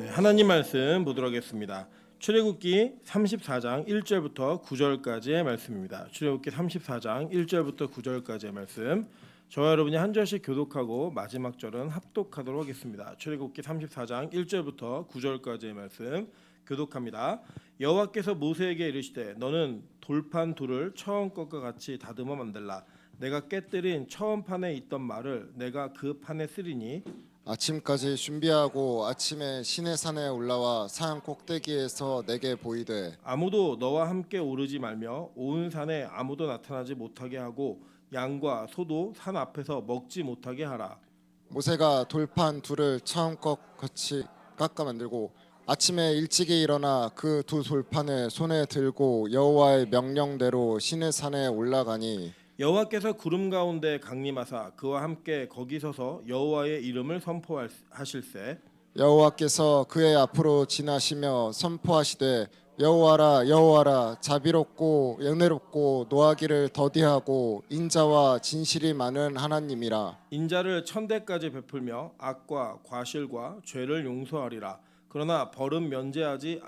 네, 하나님 말씀 보도록 하겠습니다. 출애굽기 34장 1절부터 9절까지의 말씀입니다. 출애굽기 34장 1절부터 9절까지의 말씀. 저와 여러분이 한 절씩 교독하고 마지막 절은 합독하도록 하겠습니다. 출애굽기 34장 1절부터 9절까지의 말씀 교독합니다. 여호와께서 모세에게 이르시되 너는 돌판 둘을 처음 것과 같이 다듬어 만들라. 내가 깨뜨린 처음 판에 있던 말을 내가 그 판에 쓰리니 아침까지 준비하고 아침에 시내산에 올라와 산 꼭대기에서 내게 보이되 아무도 너와 함께 오르지 말며 온 산에 아무도 나타나지 못하게 하고 양과 소도 산 앞에서 먹지 못하게 하라. 모세가 돌판 둘을 처음 것 같이 깎아 만들고 아침에 일찍이 일어나 그 두 돌판을 손에 들고 여호와의 명령대로 시내산에 올라가니 여호와께서 구름 가운데 강림하사 그와 함께 거기 서서 여호와의 이름을 선포하실세. 여호와께서 그의 앞으로 지나시며 선포하시되 여호와라 여호와라 자비롭고 은혜롭고 노하기를 더디하고 인자와 진실이 많은 하나님이라. 인자를 천대까지 베풀며 악과 과실과 죄를 용서하리라. 그러나 벌은 면제하지는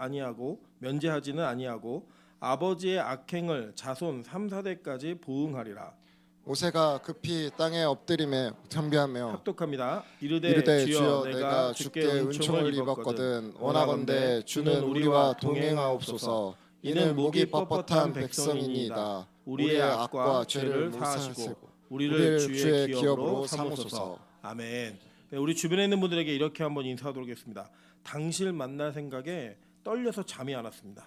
아니하고 아버지의 악행을 자손 3, 4대까지 보응하리라. 모세가 급히 땅에 엎드리며 경배하며 합독합니다. 이르되 주여 내가 주께 은총을 입었거든 원하건대 주는 우리와 동행하옵소서. 이는 목이 뻣뻣한 백성이니이다. 우리의 악과 죄를 사하시고 우리를 주의 기업으로 삼으소서. 아멘. 네, 우리 주변에 있는 분들에게 이렇게 한번 인사하도록 하겠습니다. 당신을 만날 생각에 떨려서 잠이 안 왔습니다.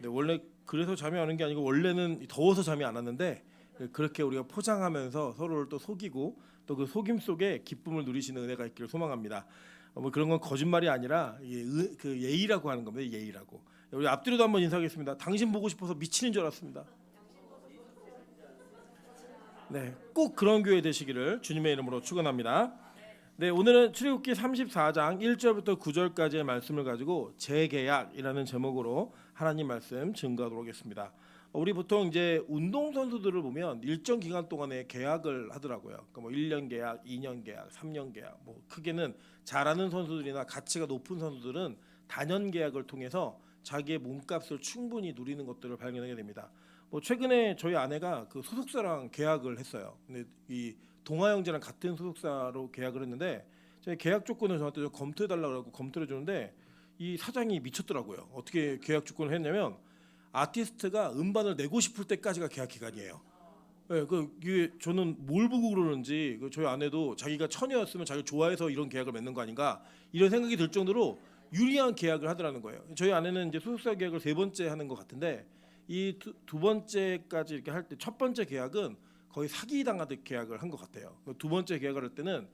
네, 원래 그래서 잠이 안 오는 게 아니고 원래는 더워서 잠이 안 왔는데 그렇게 우리가 포장하면서 서로를 또 속이고 또 그 속임 속에 기쁨을 누리시는 은혜가 있기를 소망합니다. 뭐 그런 건 거짓말이 아니라 그 예의라고 하는 겁니다. 예의라고. 우리 앞뒤로도 한번 인사하겠습니다. 당신 보고 싶어서 미치는 줄 알았습니다. 네, 꼭 그런 교회 되시기를 주님의 이름으로 축원합니다. 네, 오늘은 출애굽기 34장 1절부터 9절까지의 말씀을 가지고 재계약이라는 제목으로 하나님 말씀 증거하도록 하겠습니다. 우리 보통 이제 운동 선수들을 보면 일정 기간 동안에 계약을 하더라고요. 그러니까 뭐 1년 계약, 2년 계약, 3년 계약. 뭐 크게는 잘하는 선수들이나 가치가 높은 선수들은 단연 계약을 통해서 자기의 몸값을 충분히 누리는 것들을 발견하게 됩니다. 뭐 최근에 저희 아내가 그 소속사랑 계약을 했어요. 근데 이 동아 형제랑 같은 소속사로 계약을 했는데 제가 계약 조건을 저한테 좀 검토해 달라고 하고 검토해 주는데 이 사장이 미쳤더라고요. 어떻게 계약 조건을 했냐면 아티스트가 음반을 내고 싶을 때까지가 계약 기간이에요. 네, 이게 저는 뭘 보고 그러는지 저희 아내도 자기가 처녀였으면 자기를 좋아해서 이런 계약을 맺는 거 아닌가 이런 생각이 들 정도로 유리한 계약을 하더라는 거예요. 저희 아내는 이제 소속사 계약을 3번째 하는 것 같은데 이 두 번째까지 이렇게 할 때 첫 번째 계약은 거의 사기 당하듯 계약을 한 것 같아요. 두 번째 계약을 할 때는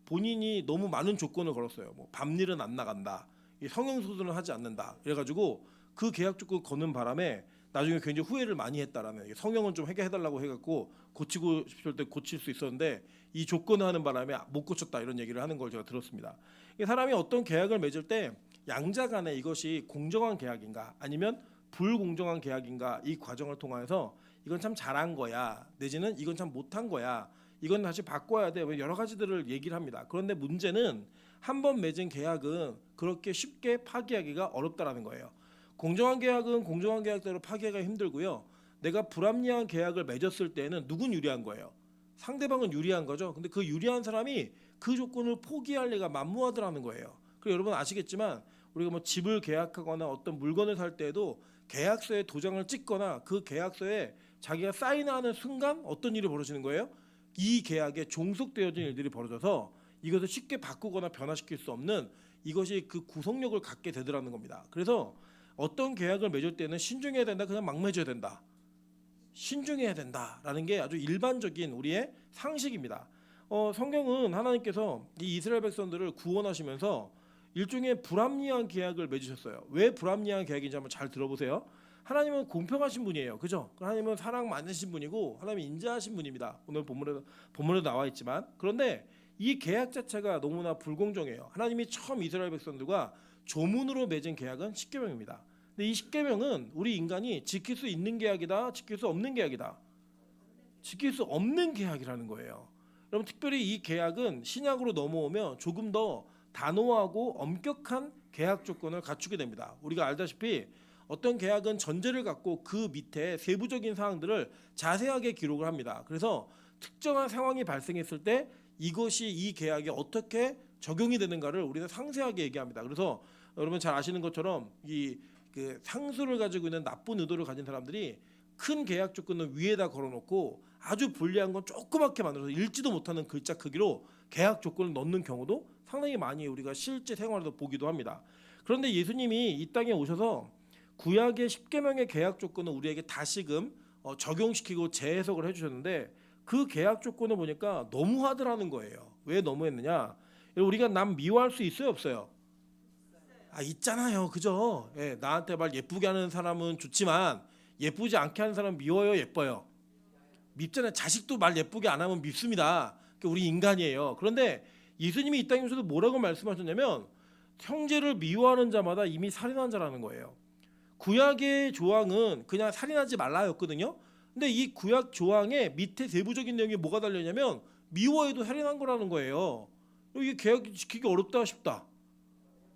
본인이 너무 많은 조건을 걸었어요. 뭐 밤일은 안 나간다, 성형수술은 하지 않는다. 그래가지고 그 계약 조건 거는 바람에 나중에 굉장히 후회를 많이 했다라는. 성형은 좀 해결해달라고 해갖고 고치고 싶을 때 고칠 수 있었는데 이 조건을 하는 바람에 못 고쳤다 이런 얘기를 하는 걸 제가 들었습니다. 사람이 어떤 계약을 맺을 때 양자간에 이것이 공정한 계약인가 아니면 불공정한 계약인가 이 과정을 통해서 이건 참 잘한 거야 내지는 이건 참 못한 거야 이건 다시 바꿔야 돼 여러 가지들을 얘기를 합니다. 그런데 문제는 한 번 맺은 계약은 그렇게 쉽게 파기하기가 어렵다라는 거예요. 공정한 계약은 공정한 계약대로 파기하기가 힘들고요. 내가 불합리한 계약을 맺었을 때는 누군 유리한 거예요? 상대방은 유리한 거죠. 근데 그 유리한 사람이 그 조건을 포기할 리가 만무하더라는 거예요. 그리고 여러분 아시겠지만 우리가 뭐 집을 계약하거나 어떤 물건을 살 때에도 계약서에 도장을 찍거나 그 계약서에 자기가 사인하는 순간 어떤 일이 벌어지는 거예요? 이 계약에 종속되어진 일들이 벌어져서 이것을 쉽게 바꾸거나 변화시킬 수 없는 이것이 그 구속력을 갖게 되더라는 겁니다. 그래서 어떤 계약을 맺을 때는 신중해야 된다, 그냥 막 맺어야 된다. 신중해야 된다라는 게 아주 일반적인 우리의 상식입니다. 성경은 하나님께서 이 이스라엘 백성들을 구원하시면서 일종의 불합리한 계약을 맺으셨어요. 왜 불합리한 계약인지 한번 잘 들어보세요. 하나님은 공평하신 분이에요. 그죠? 하나님은 사랑 많으신 분이고 하나님은 인자하신 분입니다. 오늘 본문에 나와 있지만 그런데 이 계약 자체가 너무나 불공정해요. 하나님이 처음 이스라엘 백성들과 조문으로 맺은 계약은 십계명입니다. 근데 이 십계명은 우리 인간이 지킬 수 있는 계약이다, 지킬 수 없는 계약이다. 지킬 수 없는 계약이라는 거예요. 여러분 특별히 이 계약은 신약으로 넘어오면 조금 더 단호하고 엄격한 계약 조건을 갖추게 됩니다. 우리가 알다시피 어떤 계약은 전제를 갖고 그 밑에 세부적인 사항들을 자세하게 기록을 합니다. 그래서 특정한 상황이 발생했을 때 이것이 이 계약에 어떻게 적용이 되는가를 우리가 상세하게 얘기합니다. 그래서 여러분 잘 아시는 것처럼 그 상수를 가지고 있는 나쁜 의도를 가진 사람들이 큰 계약 조건을 위에다 걸어놓고 아주 불리한 건 조그맣게 만들어서 읽지도 못하는 글자 크기로 계약 조건을 넣는 경우도 상당히 많이 우리가 실제 생활에서 보기도 합니다. 그런데 예수님이 이 땅에 오셔서 구약의 10계명의 계약 조건을 우리에게 다시금 적용시키고 재해석을 해주셨는데 그 계약 조건을 보니까 너무하더라는 거예요. 왜 너무했느냐? 우리가 남 미워할 수 있어요, 없어요? 있잖아요, 그죠? 예, 나한테 말 예쁘게 하는 사람은 좋지만 예쁘지 않게 하는 사람 미워요, 예뻐요? 밉잖아요. 자식도 말 예쁘게 안 하면 밉습니다. 우리 인간이에요. 그런데 예수님이 이 땅에 오셔서 뭐라고 말씀하셨냐면 형제를 미워하는 자마다 이미 살인한 자라는 거예요. 구약의 조항은 그냥 살인하지 말라였거든요. 근데 이 구약 조항의 밑에 세부적인 내용이 뭐가 달려있냐면 미워해도 살인한 거라는 거예요. 이게 계약 지키기 어렵다 싶다.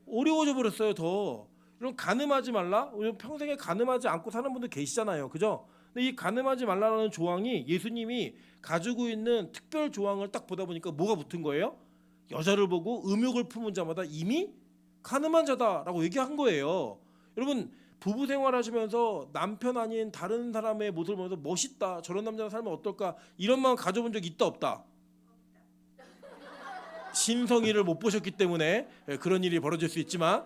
어려워져 버렸어요. 더. 이런 간음하지 말라. 평생에 간음하지 않고 사는 분들 계시잖아요. 그죠? 근데 이 간음하지 말라는 조항이 예수님이 가지고 있는 특별 조항을 딱 보다 보니까 뭐가 붙은 거예요? 여자를 보고 음욕을 품은 자마다 이미 간음한 자다라고 얘기한 거예요. 여러분 부부 생활하시면서 남편 아닌 다른 사람의 모습을 보면서 멋있다, 저런 남자랑 살면 어떨까 이런 마음 가져본 적 있다 없다? 신성이를 못 보셨기 때문에 그런 일이 벌어질 수 있지만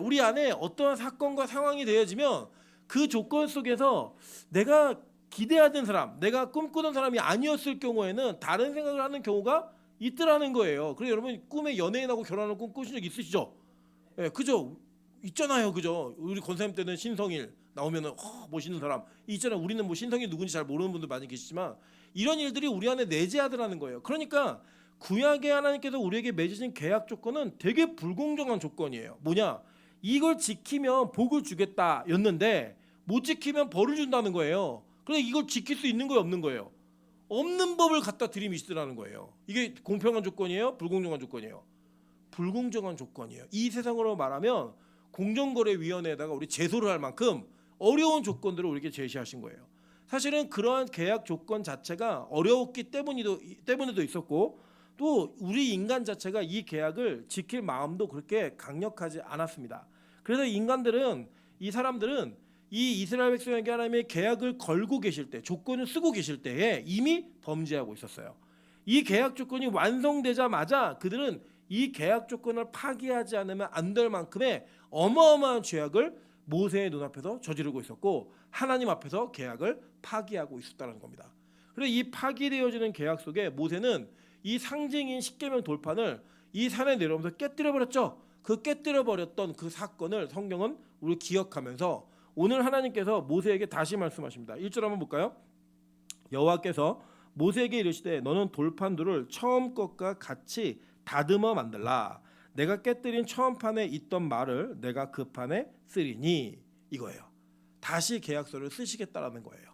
우리 안에 어떠한 사건과 상황이 되어지면 그 조건 속에서 내가 기대하던 사람, 내가 꿈꾸던 사람이 아니었을 경우에는 다른 생각을 하는 경우가 있더라는 거예요. 그래서 여러분 꿈에 연예인하고 결혼하는 꿈 꾸신 적 있으시죠? 그죠? 있잖아요, 그죠? 우리 권사님 때는 신성일 나오면은 멋있는 사람 있잖아요. 우리는 뭐 신성일 누군지 잘 모르는 분들 많이 계시지만 이런 일들이 우리 안에 내재하더라는 거예요. 그러니까 구약의 하나님께서 우리에게 맺으신 계약 조건은 되게 불공정한 조건이에요. 뭐냐? 이걸 지키면 복을 주겠다였는데 못 지키면 벌을 준다는 거예요. 그런데 이걸 지킬 수 있는 거예요, 없는 거예요? 없는 법을 갖다 들이미시더라는 거예요. 이게 공평한 조건이에요? 불공정한 조건이에요? 불공정한 조건이에요. 이 세상으로 말하면 공정거래위원회에다가 우리 제소를 할 만큼 어려운 조건들을 우리에게 제시하신 거예요. 사실은 그러한 계약 조건 자체가 어려웠기 때문에도 있었고 또 우리 인간 자체가 이 계약을 지킬 마음도 그렇게 강력하지 않았습니다. 그래서 인간들은 이 사람들은 이 이스라엘 백성에게 하나님의 계약을 걸고 계실 때 조건을 쓰고 계실 때에 이미 범죄하고 있었어요. 이 계약 조건이 완성되자마자 그들은 이 계약 조건을 파기하지 않으면 안 될 만큼의 어마어마한 죄악을 모세의 눈앞에서 저지르고 있었고 하나님 앞에서 계약을 파기하고 있었다는 겁니다. 그래서 이 파기되어지는 계약 속에 모세는 이 상징인 십계명 돌판을 이 산에 내려오면서 깨뜨려 버렸죠. 그 깨뜨려 버렸던 그 사건을 성경은 우리 기억하면서 오늘 하나님께서 모세에게 다시 말씀하십니다. 1절 한번 볼까요? 여호와께서 모세에게 이르시되 너는 돌판들을 처음 것과 같이 다듬어 만들라. 내가 깨뜨린 처음 판에 있던 말을 내가 그 판에 쓰리니 이거예요. 다시 계약서를 쓰시겠다라는 거예요.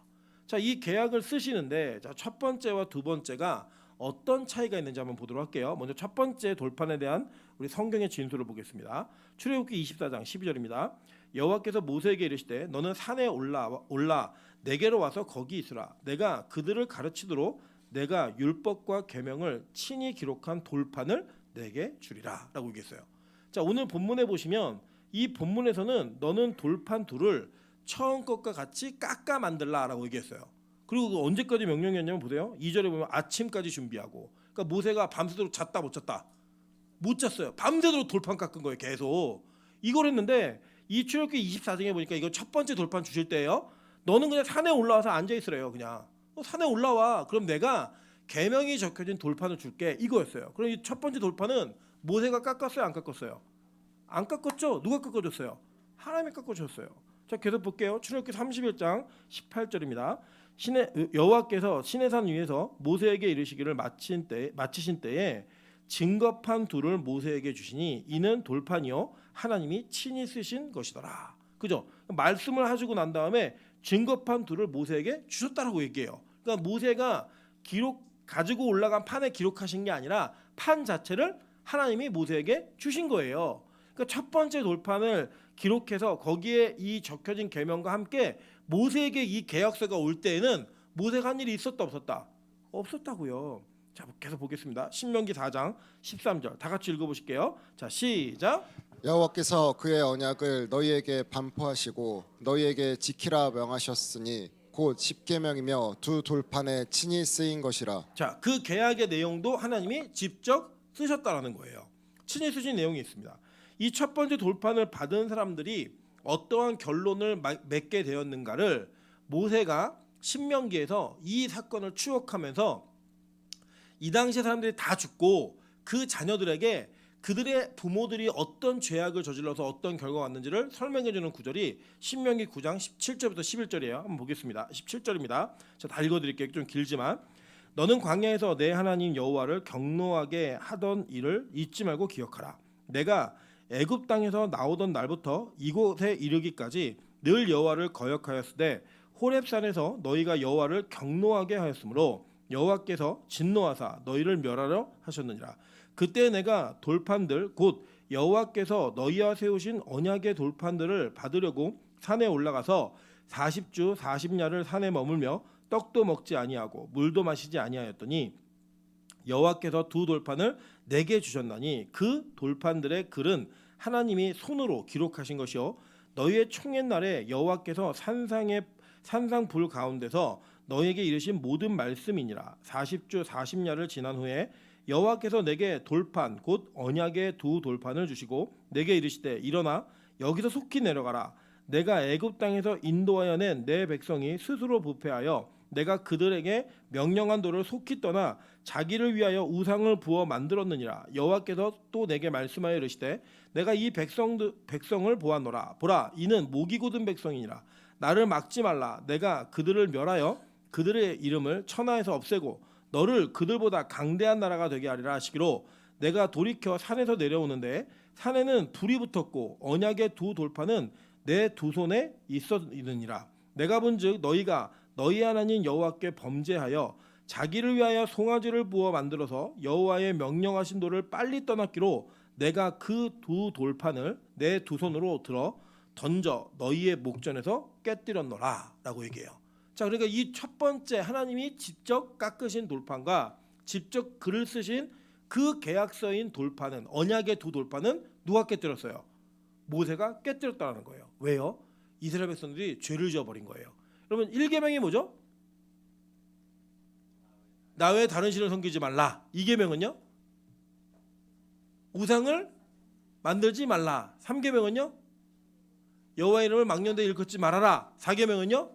자, 이 계약을 쓰시는데 첫 번째와 두 번째가 어떤 차이가 있는지 한번 보도록 할게요. 먼저 첫 번째 돌판에 대한 우리 성경의 진술을 보겠습니다. 출애굽기 24장 12절입니다. 여호와께서 모세에게 이르시되 너는 산에 올라 내게로 와서 거기 있으라. 내가 그들을 가르치도록 내가 율법과 계명을 친히 기록한 돌판을 내게 주리라 라고 얘기했어요. 자, 오늘 본문에 보시면 이 본문에서는 너는 돌판 둘을 처음 것과 같이 깎아 만들라 라고 얘기했어요. 그리고 언제까지 명령이었냐면 보세요. 2절에 보면 아침까지 준비하고, 그러니까 모세가 밤새도록 잤다 못 잤다? 못 잤어요. 밤새도록 돌판 깎은 거예요. 계속 이걸 했는데 이 출애굽기 24장에 보니까 이거 첫 번째 돌판 주실 때예요. 너는 그냥 산에 올라와서 앉아 있으래요. 그냥 산에 올라와. 그럼 내가 계명이 적혀진 돌판을 줄게. 이거였어요. 그럼 이 첫 번째 돌판은 모세가 깎았어요, 안 깎았어요? 안 깎았죠. 누가 깎아줬어요? 하나님이 깎아주셨어요. 자, 계속 볼게요. 출애굽기 31장 18절입니다. 여호와께서 시내산 위에서 모세에게 이르시기를 마치신 때에 증거판 둘을 모세에게 주시니 이는 돌판이요 하나님이 친히 쓰신 것이더라. 그죠? 말씀을 하시고 난 다음에 증거판 둘을 모세에게 주셨다라고 얘기해요. 그러니까 모세가 가지고 올라간 판에 기록하신 게 아니라 판 자체를 하나님이 모세에게 주신 거예요. 그러니까 첫 번째 돌판을 기록해서 거기에 이 적혀진 계명과 함께 모세에게 이 계약서가 올 때에는 모세가 한 일이 있었다 없었다? 없었다고요. 자, 계속 보겠습니다. 신명기 4장 13절 다 같이 읽어보실게요. 자, 시작. 여호와께서 그의 언약을 너희에게 반포하시고 너희에게 지키라 명하셨으니 곧 십계명이며 두 돌판에 친히 쓰인 것이라. 자, 그 계약의 내용도 하나님이 직접 쓰셨다라는 거예요. 친히 쓰신 내용이 있습니다. 이 첫 번째 돌판을 받은 사람들이 어떠한 결론을 맺게 되었는가를 모세가 신명기에서 이 사건을 추억하면서 이 당시에 사람들이 다 죽고 그 자녀들에게 그들의 부모들이 어떤 죄악을 저질러서 어떤 결과가 왔는지를 설명해주는 구절이 신명기 9장 17절부터 11절이에요. 한번 보겠습니다. 17절입니다. 자, 다 읽어드릴게요. 좀 길지만 너는 광야에서 내 하나님 여호와를 경노하게 하던 일을 잊지 말고 기억하라. 내가 애굽 땅에서 나오던 날부터 이곳에 이르기까지 늘 여호와를 거역하였으되 호렙산에서 너희가 여호와를 경노하게 하였으므로 여호와께서 진노하사 너희를 멸하려 하셨느니라. 그때 내가 돌판들 곧 여호와께서 너희와 세우신 언약의 돌판들을 받으려고 산에 올라가서 40주 40야를 산에 머물며 떡도 먹지 아니하고 물도 마시지 아니하였더니 여호와께서 두 돌판을 내게 주셨나니 그 돌판들의 글은 하나님이 손으로 기록하신 것이요 너희의 총의 날에 여호와께서 산상 불 가운데서 너희에게 이르신 모든 말씀이니라. 40주 40야를 지난 후에 여호와께서 내게 돌판 곧 언약의 두 돌판을 주시고 내게 이르시되 일어나 여기서 속히 내려가라. 내가 애굽 땅에서 인도하여 낸 내 백성이 스스로 부패하여 내가 그들에게 명령한 도를 속히 떠나 자기를 위하여 우상을 부어 만들었느니라. 여호와께서 또 내게 말씀하여 이르시되 내가 이 백성을 보았노라. 보라 이는 목이 곧은 백성이니라. 나를 막지 말라. 내가 그들을 멸하여 그들의 이름을 천하에서 없애고 너를 그들보다 강대한 나라가 되게 하리라 하시기로 내가 돌이켜 산에서 내려오는데 산에는 불이 붙었고 언약의 두 돌판은 내 두 손에 있었느니라. 내가 본즉 너희가 너희 하나님 여호와께 범죄하여 자기를 위하여 송아지를 부어 만들어서 여호와의 명령하신 도를 빨리 떠났기로 내가 그 두 돌판을 내 두 손으로 들어 던져 너희의 목전에서 깨뜨렸노라 라고 얘기해요. 자, 그러니까 이 첫 번째 하나님이 직접 깎으신 돌판과 직접 글을 쓰신 그 계약서인 돌판은 언약의 두 돌판은 누가 깨뜨렸어요? 모세가 깨뜨렸다는 거예요. 왜요? 이스라엘 백성들이 죄를 지어버린 거예요. 여러분 1계명이 뭐죠? 나 외에 다른 신을 섬기지 말라. 2계명은요? 우상을 만들지 말라. 3계명은요? 여호와의 이름을 망령되이 일컫지 말아라. 4계명은요?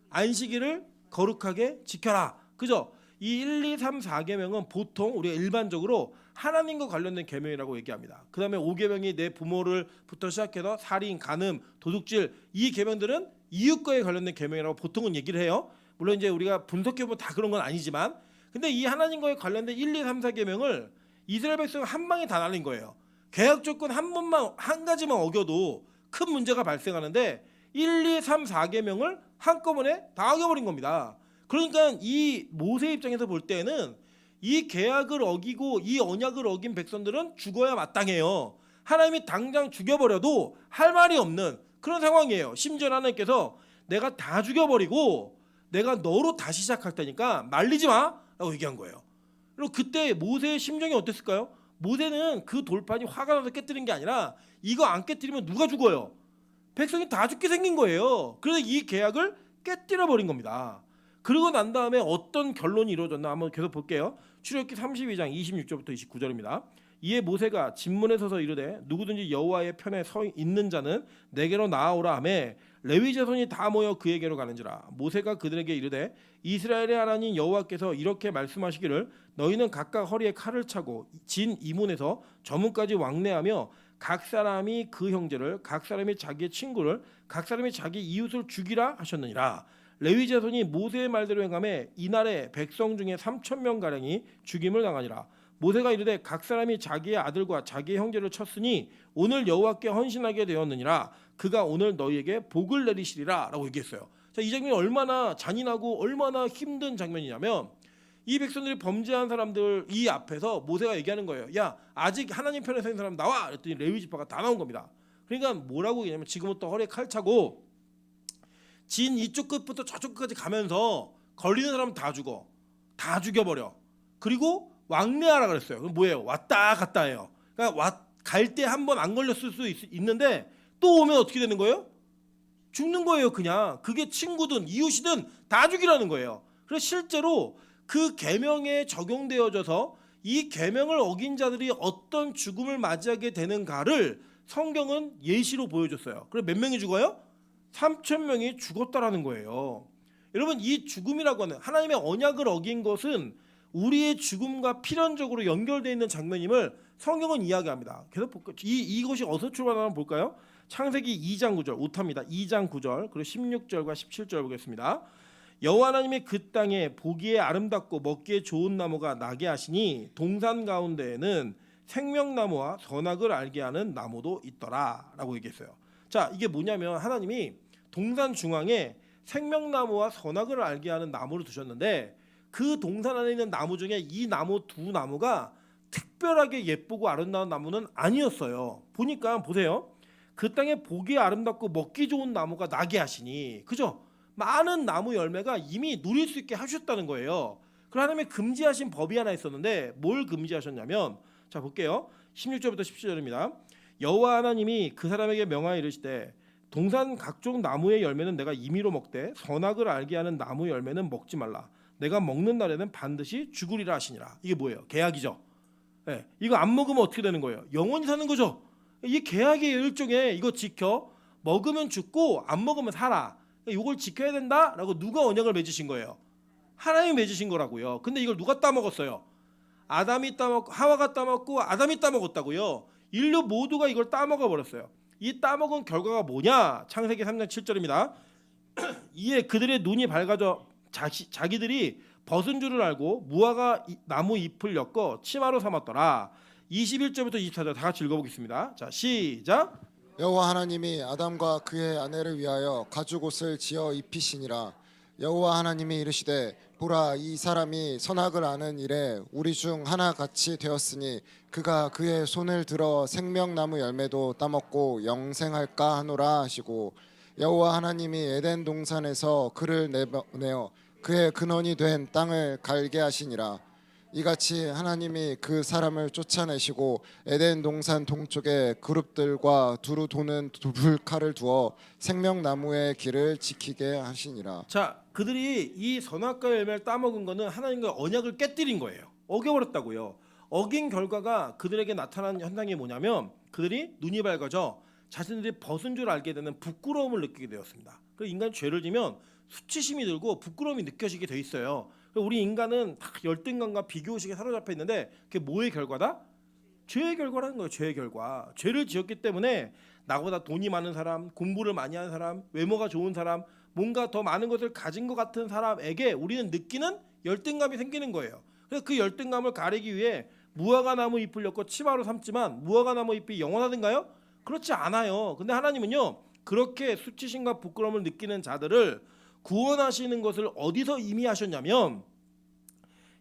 안식일을 거룩하게 지켜라. 그죠? 이 1, 2, 3, 4계명은 보통 우리가 일반적으로 하나님과 관련된 계명이라고 얘기합니다. 그 다음에 5계명이 내 부모를부터 시작해서 살인, 간음, 도둑질 이 계명들은 이웃과에 관련된 계명이라고 보통은 얘기를 해요. 물론 이제 우리가 분석해보면 다 그런 건 아니지만 근데 이 하나님과에 관련된 1, 2, 3, 4계명을 이스라엘 백성은 한 방에 다 날린 거예요. 계약 조건 한 가지만 어겨도 큰 문제가 발생하는데 1, 2, 3, 4계명을 한꺼번에 다 어겨버린 겁니다. 그러니까 이 모세 입장에서 볼 때는 이 계약을 어기고 이 언약을 어긴 백성들은 죽어야 마땅해요. 하나님이 당장 죽여버려도 할 말이 없는 그런 상황이에요. 심지어 하나님께서 내가 다 죽여버리고 내가 너로 다시 시작할 테니까 말리지 마 라고 얘기한 거예요. 그리고 그때 모세의 심정이 어땠을까요? 모세는 그 돌판이 화가 나서 깨뜨린 게 아니라 이거 안 깨뜨리면 누가 죽어요? 백성이 다 죽게 생긴 거예요. 그래서 이 계약을 깨뜨려 버린 겁니다. 그러고 난 다음에 어떤 결론이 이루어졌나 한번 계속 볼게요. 출애굽기 32장 26절부터 29절입니다. 이에 모세가 진문에 서서 이르되 누구든지 여호와의 편에 서 있는 자는 내게로 나아오라 하매 레위 자손이 다 모여 그에게로 가는지라. 모세가 그들에게 이르되 이스라엘의 하나님 여호와께서 이렇게 말씀하시기를 너희는 각각 허리에 칼을 차고 진 이문에서 저문까지 왕래하며 각 사람이 그 형제를 각 사람이 자기의 친구를 각 사람이 자기 이웃을 죽이라 하셨느니라. 레위 자손이 모세의 말대로 행하매 이날에 백성 중에 3,000명 가량이 죽임을 당하니라. 모세가 이르되 각 사람이 자기의 아들과 자기의 형제를 쳤으니 오늘 여호와께 헌신하게 되었느니라. 그가 오늘 너희에게 복을 내리시리라 라고 얘기했어요. 자, 이 장면이 얼마나 잔인하고 얼마나 힘든 장면이냐면 이 백성들이 범죄한 사람들 이 앞에서 모세가 얘기하는 거예요. 야, 아직 하나님 편에 선 사람 나와. 그랬더니 레위 지파가 다 나온 겁니다. 그러니까 뭐라고 얘기하냐면 지금부터 허리에 칼 차고 진 이쪽 끝부터 저쪽 끝까지 가면서 걸리는 사람 다 죽어. 다 죽여버려. 그리고 왕래하라 그랬어요. 그럼 뭐예요? 왔다 갔다 해요. 그러니까 갈 때 한 번 안 걸렸을 수 있는데 또 오면 어떻게 되는 거예요? 죽는 거예요. 그냥 그게 친구든 이웃이든 다 죽이라는 거예요. 그래서 실제로 그 계명에 적용되어져서 이 계명을 어긴 자들이 어떤 죽음을 맞이하게 되는가를 성경은 예시로 보여줬어요. 그래서 몇 명이 죽어요? 3,000명이 죽었다라는 거예요. 여러분, 이 죽음이라고 하는 하나님의 언약을 어긴 것은 우리의 죽음과 필연적으로 연결되어 있는 장면임을 성경은 이야기합니다. 계속 볼까요? 이것이 어디서 출발하나 볼까요? 창세기 2장 9절 오타입니다. 2장 9절 그리고 16절과 17절 보겠습니다. 여호와 하나님이 그 땅에 보기에 아름답고 먹기에 좋은 나무가 나게 하시니 동산 가운데에는 생명나무와 선악을 알게 하는 나무도 있더라라고 얘기했어요. 자, 이게 뭐냐면 하나님이 동산 중앙에 생명나무와 선악을 알게 하는 나무를 두셨는데 그 동산 안에 있는 나무 중에 이 나무 두 나무가 특별하게 예쁘고 아름다운 나무는 아니었어요. 보니까 보세요. 그 땅에 보기에 아름답고 먹기 좋은 나무가 나게 하시니, 그죠? 많은 나무 열매가 이미 누릴 수 있게 하셨다는 거예요. 그럼 하나님이 금지하신 법이 하나 있었는데 뭘 금지하셨냐면, 자 볼게요. 16절부터 17절입니다. 여호와 하나님이 그 사람에게 명하여 이르시되 동산 각종 나무의 열매는 내가 임의로 먹되 선악을 알게 하는 나무 열매는 먹지 말라. 내가 먹는 날에는 반드시 죽으리라 하시니라. 이게 뭐예요? 계약이죠. 네, 이거 안 먹으면 어떻게 되는 거예요? 영원히 사는 거죠. 이 계약의 일종에 이거 지켜 먹으면 죽고 안 먹으면 살아. 이걸 지켜야 된다라고 누가 언약을 맺으신 거예요? 하나님이 맺으신 거라고요. 근데 이걸 누가 따먹었어요? 아담이 따먹고 하와가 따먹고 아담이 따먹었다고요. 인류 모두가 이걸 따먹어 버렸어요. 이 따먹은 결과가 뭐냐? 창세기 3장 7절입니다. 이에 그들의 눈이 밝아져 자기들이 벗은 줄을 알고 무화과 나무 잎을 엮어 치마로 삼았더라. 21절부터 24절 다 같이 읽어보겠습니다. 자, 시작. 여호와 하나님이 아담과 그의 아내를 위하여 가죽옷을 지어 입히시니라. 여호와 하나님이 이르시되 보라, 이 사람이 선악을 아는 일에 우리 중 하나같이 되었으니 그가 그의 손을 들어 생명나무 열매도 따먹고 영생할까 하노라 하시고, 여호와 하나님이 에덴 동산에서 그를 내어 그의 근원이 된 땅을 갈게 하시니라. 이같이 하나님이 그 사람을 쫓아내시고 에덴 동산 동쪽에 그룹들과 두루 도는 불칼을 두어 생명나무의 길을 지키게 하시니라. 자, 그들이 이 선악과 열매를 따먹은 거는 하나님과 언약을 깨뜨린 거예요. 어겨버렸다고요. 어긴 결과가 그들에게 나타난 현상이 뭐냐면 그들이 눈이 밝아져 자신들이 벗은 줄 알게 되는 부끄러움을 느끼게 되었습니다. 그 인간 죄를 지면 수치심이 들고 부끄러움이 느껴지게 돼 있어요. 우리 인간은 다 열등감과 비교의식에 사로잡혀 있는데 그게 뭐의 결과다? 죄의 결과라는 거예요. 죄의 결과. 죄를 지었기 때문에 나보다 돈이 많은 사람, 공부를 많이 하는 사람, 외모가 좋은 사람, 뭔가 더 많은 것을 가진 것 같은 사람에게 우리는 느끼는 열등감이 생기는 거예요. 그래서 그 열등감을 가리기 위해 무화과 나무 잎을 엮고 치마로 삼지만 무화과 나무 잎이 영원하든가요? 그렇지 않아요. 근데 하나님은요, 그렇게 수치심과 부끄러움을 느끼는 자들을 구원하시는 것을 어디서 이미 하셨냐면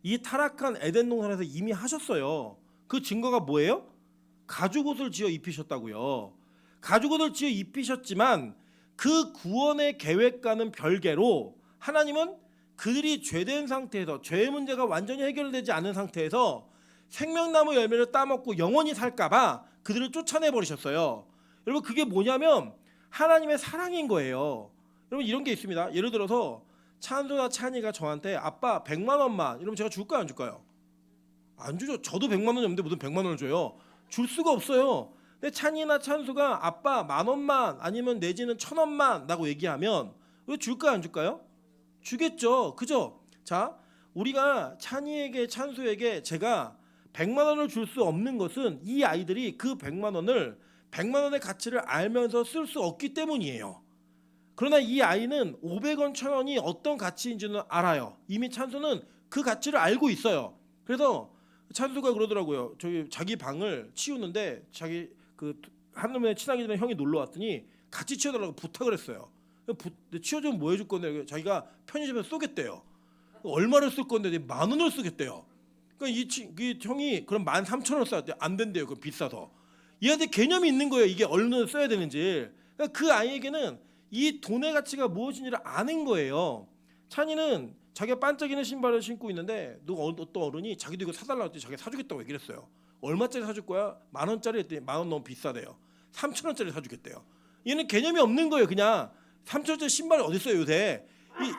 이 타락한 에덴 동산에서 이미 하셨어요. 그 증거가 뭐예요? 가죽옷을 지어 입히셨다고요. 가죽옷을 지어 입히셨지만 그 구원의 계획과는 별개로 하나님은 그들이 죄된 상태에서 죄의 문제가 완전히 해결되지 않은 상태에서 생명나무 열매를 따먹고 영원히 살까봐 그들을 쫓아내 버리셨어요. 여러분, 그게 뭐냐면 하나님의 사랑인 거예요. 여러분, 이런 게 있습니다. 예를 들어서 찬소나 찬이가 저한테 아빠 100만 원만 이러면 제가 줄까요 안 줄까요? 안 주죠. 저도 100만 원이 없는데 무슨 100만 원을 줘요. 줄 수가 없어요. 근데 찬이나 찬수가 아빠 10,000원만 아니면 내지는 1,000원만 라고 얘기하면 왜 줄까요 안 줄까요? 주겠죠. 그죠? 자, 우리가 찬이에게 찬수에게 제가 100만 원을 줄 수 없는 것은 이 아이들이 그 100만 원을 100만 원의 가치를 알면서 쓸 수 없기 때문이에요. 그러나 이 아이는 500원, 1,000원이 어떤 가치인지는 알아요. 이미 찬수는 그 가치를 알고 있어요. 그래서 찬수가 그러더라고요. 저기 자기 방을 치우는데 자기 그 한놈의 친하게 지낸 형이 놀러 왔더니 같이 치워달라고 부탁을 했어요. 치워주면 뭐 해줄 건데 자기가 편의점에서 쏘겠대요. 얼마를 쓸 건데 10,000원을 쓰겠대요. 그러니까 이 형이 그럼 13,000원 써야 돼. 안 된대요. 그 비싸서. 얘한테 개념이 있는 거예요. 이게 얼마나 써야 되는지. 그러니까 그 아이에게는 이 돈의 가치가 무엇인지를 아는 거예요. 찬이는 자기가 반짝이는 신발을 신고 있는데 누가 어떤 어른이 자기도 이거 사달라고 했더니 자기가 사주겠다고 얘기를 했어요. 얼마짜리 사줄 거야? 10,000원짜리 했더니 10,000원 너무 비싸대요. 3,000원짜리 사주겠대요. 얘는 개념이 없는 거예요. 그냥 3,000원짜리 신발이 어디 있어요 요새.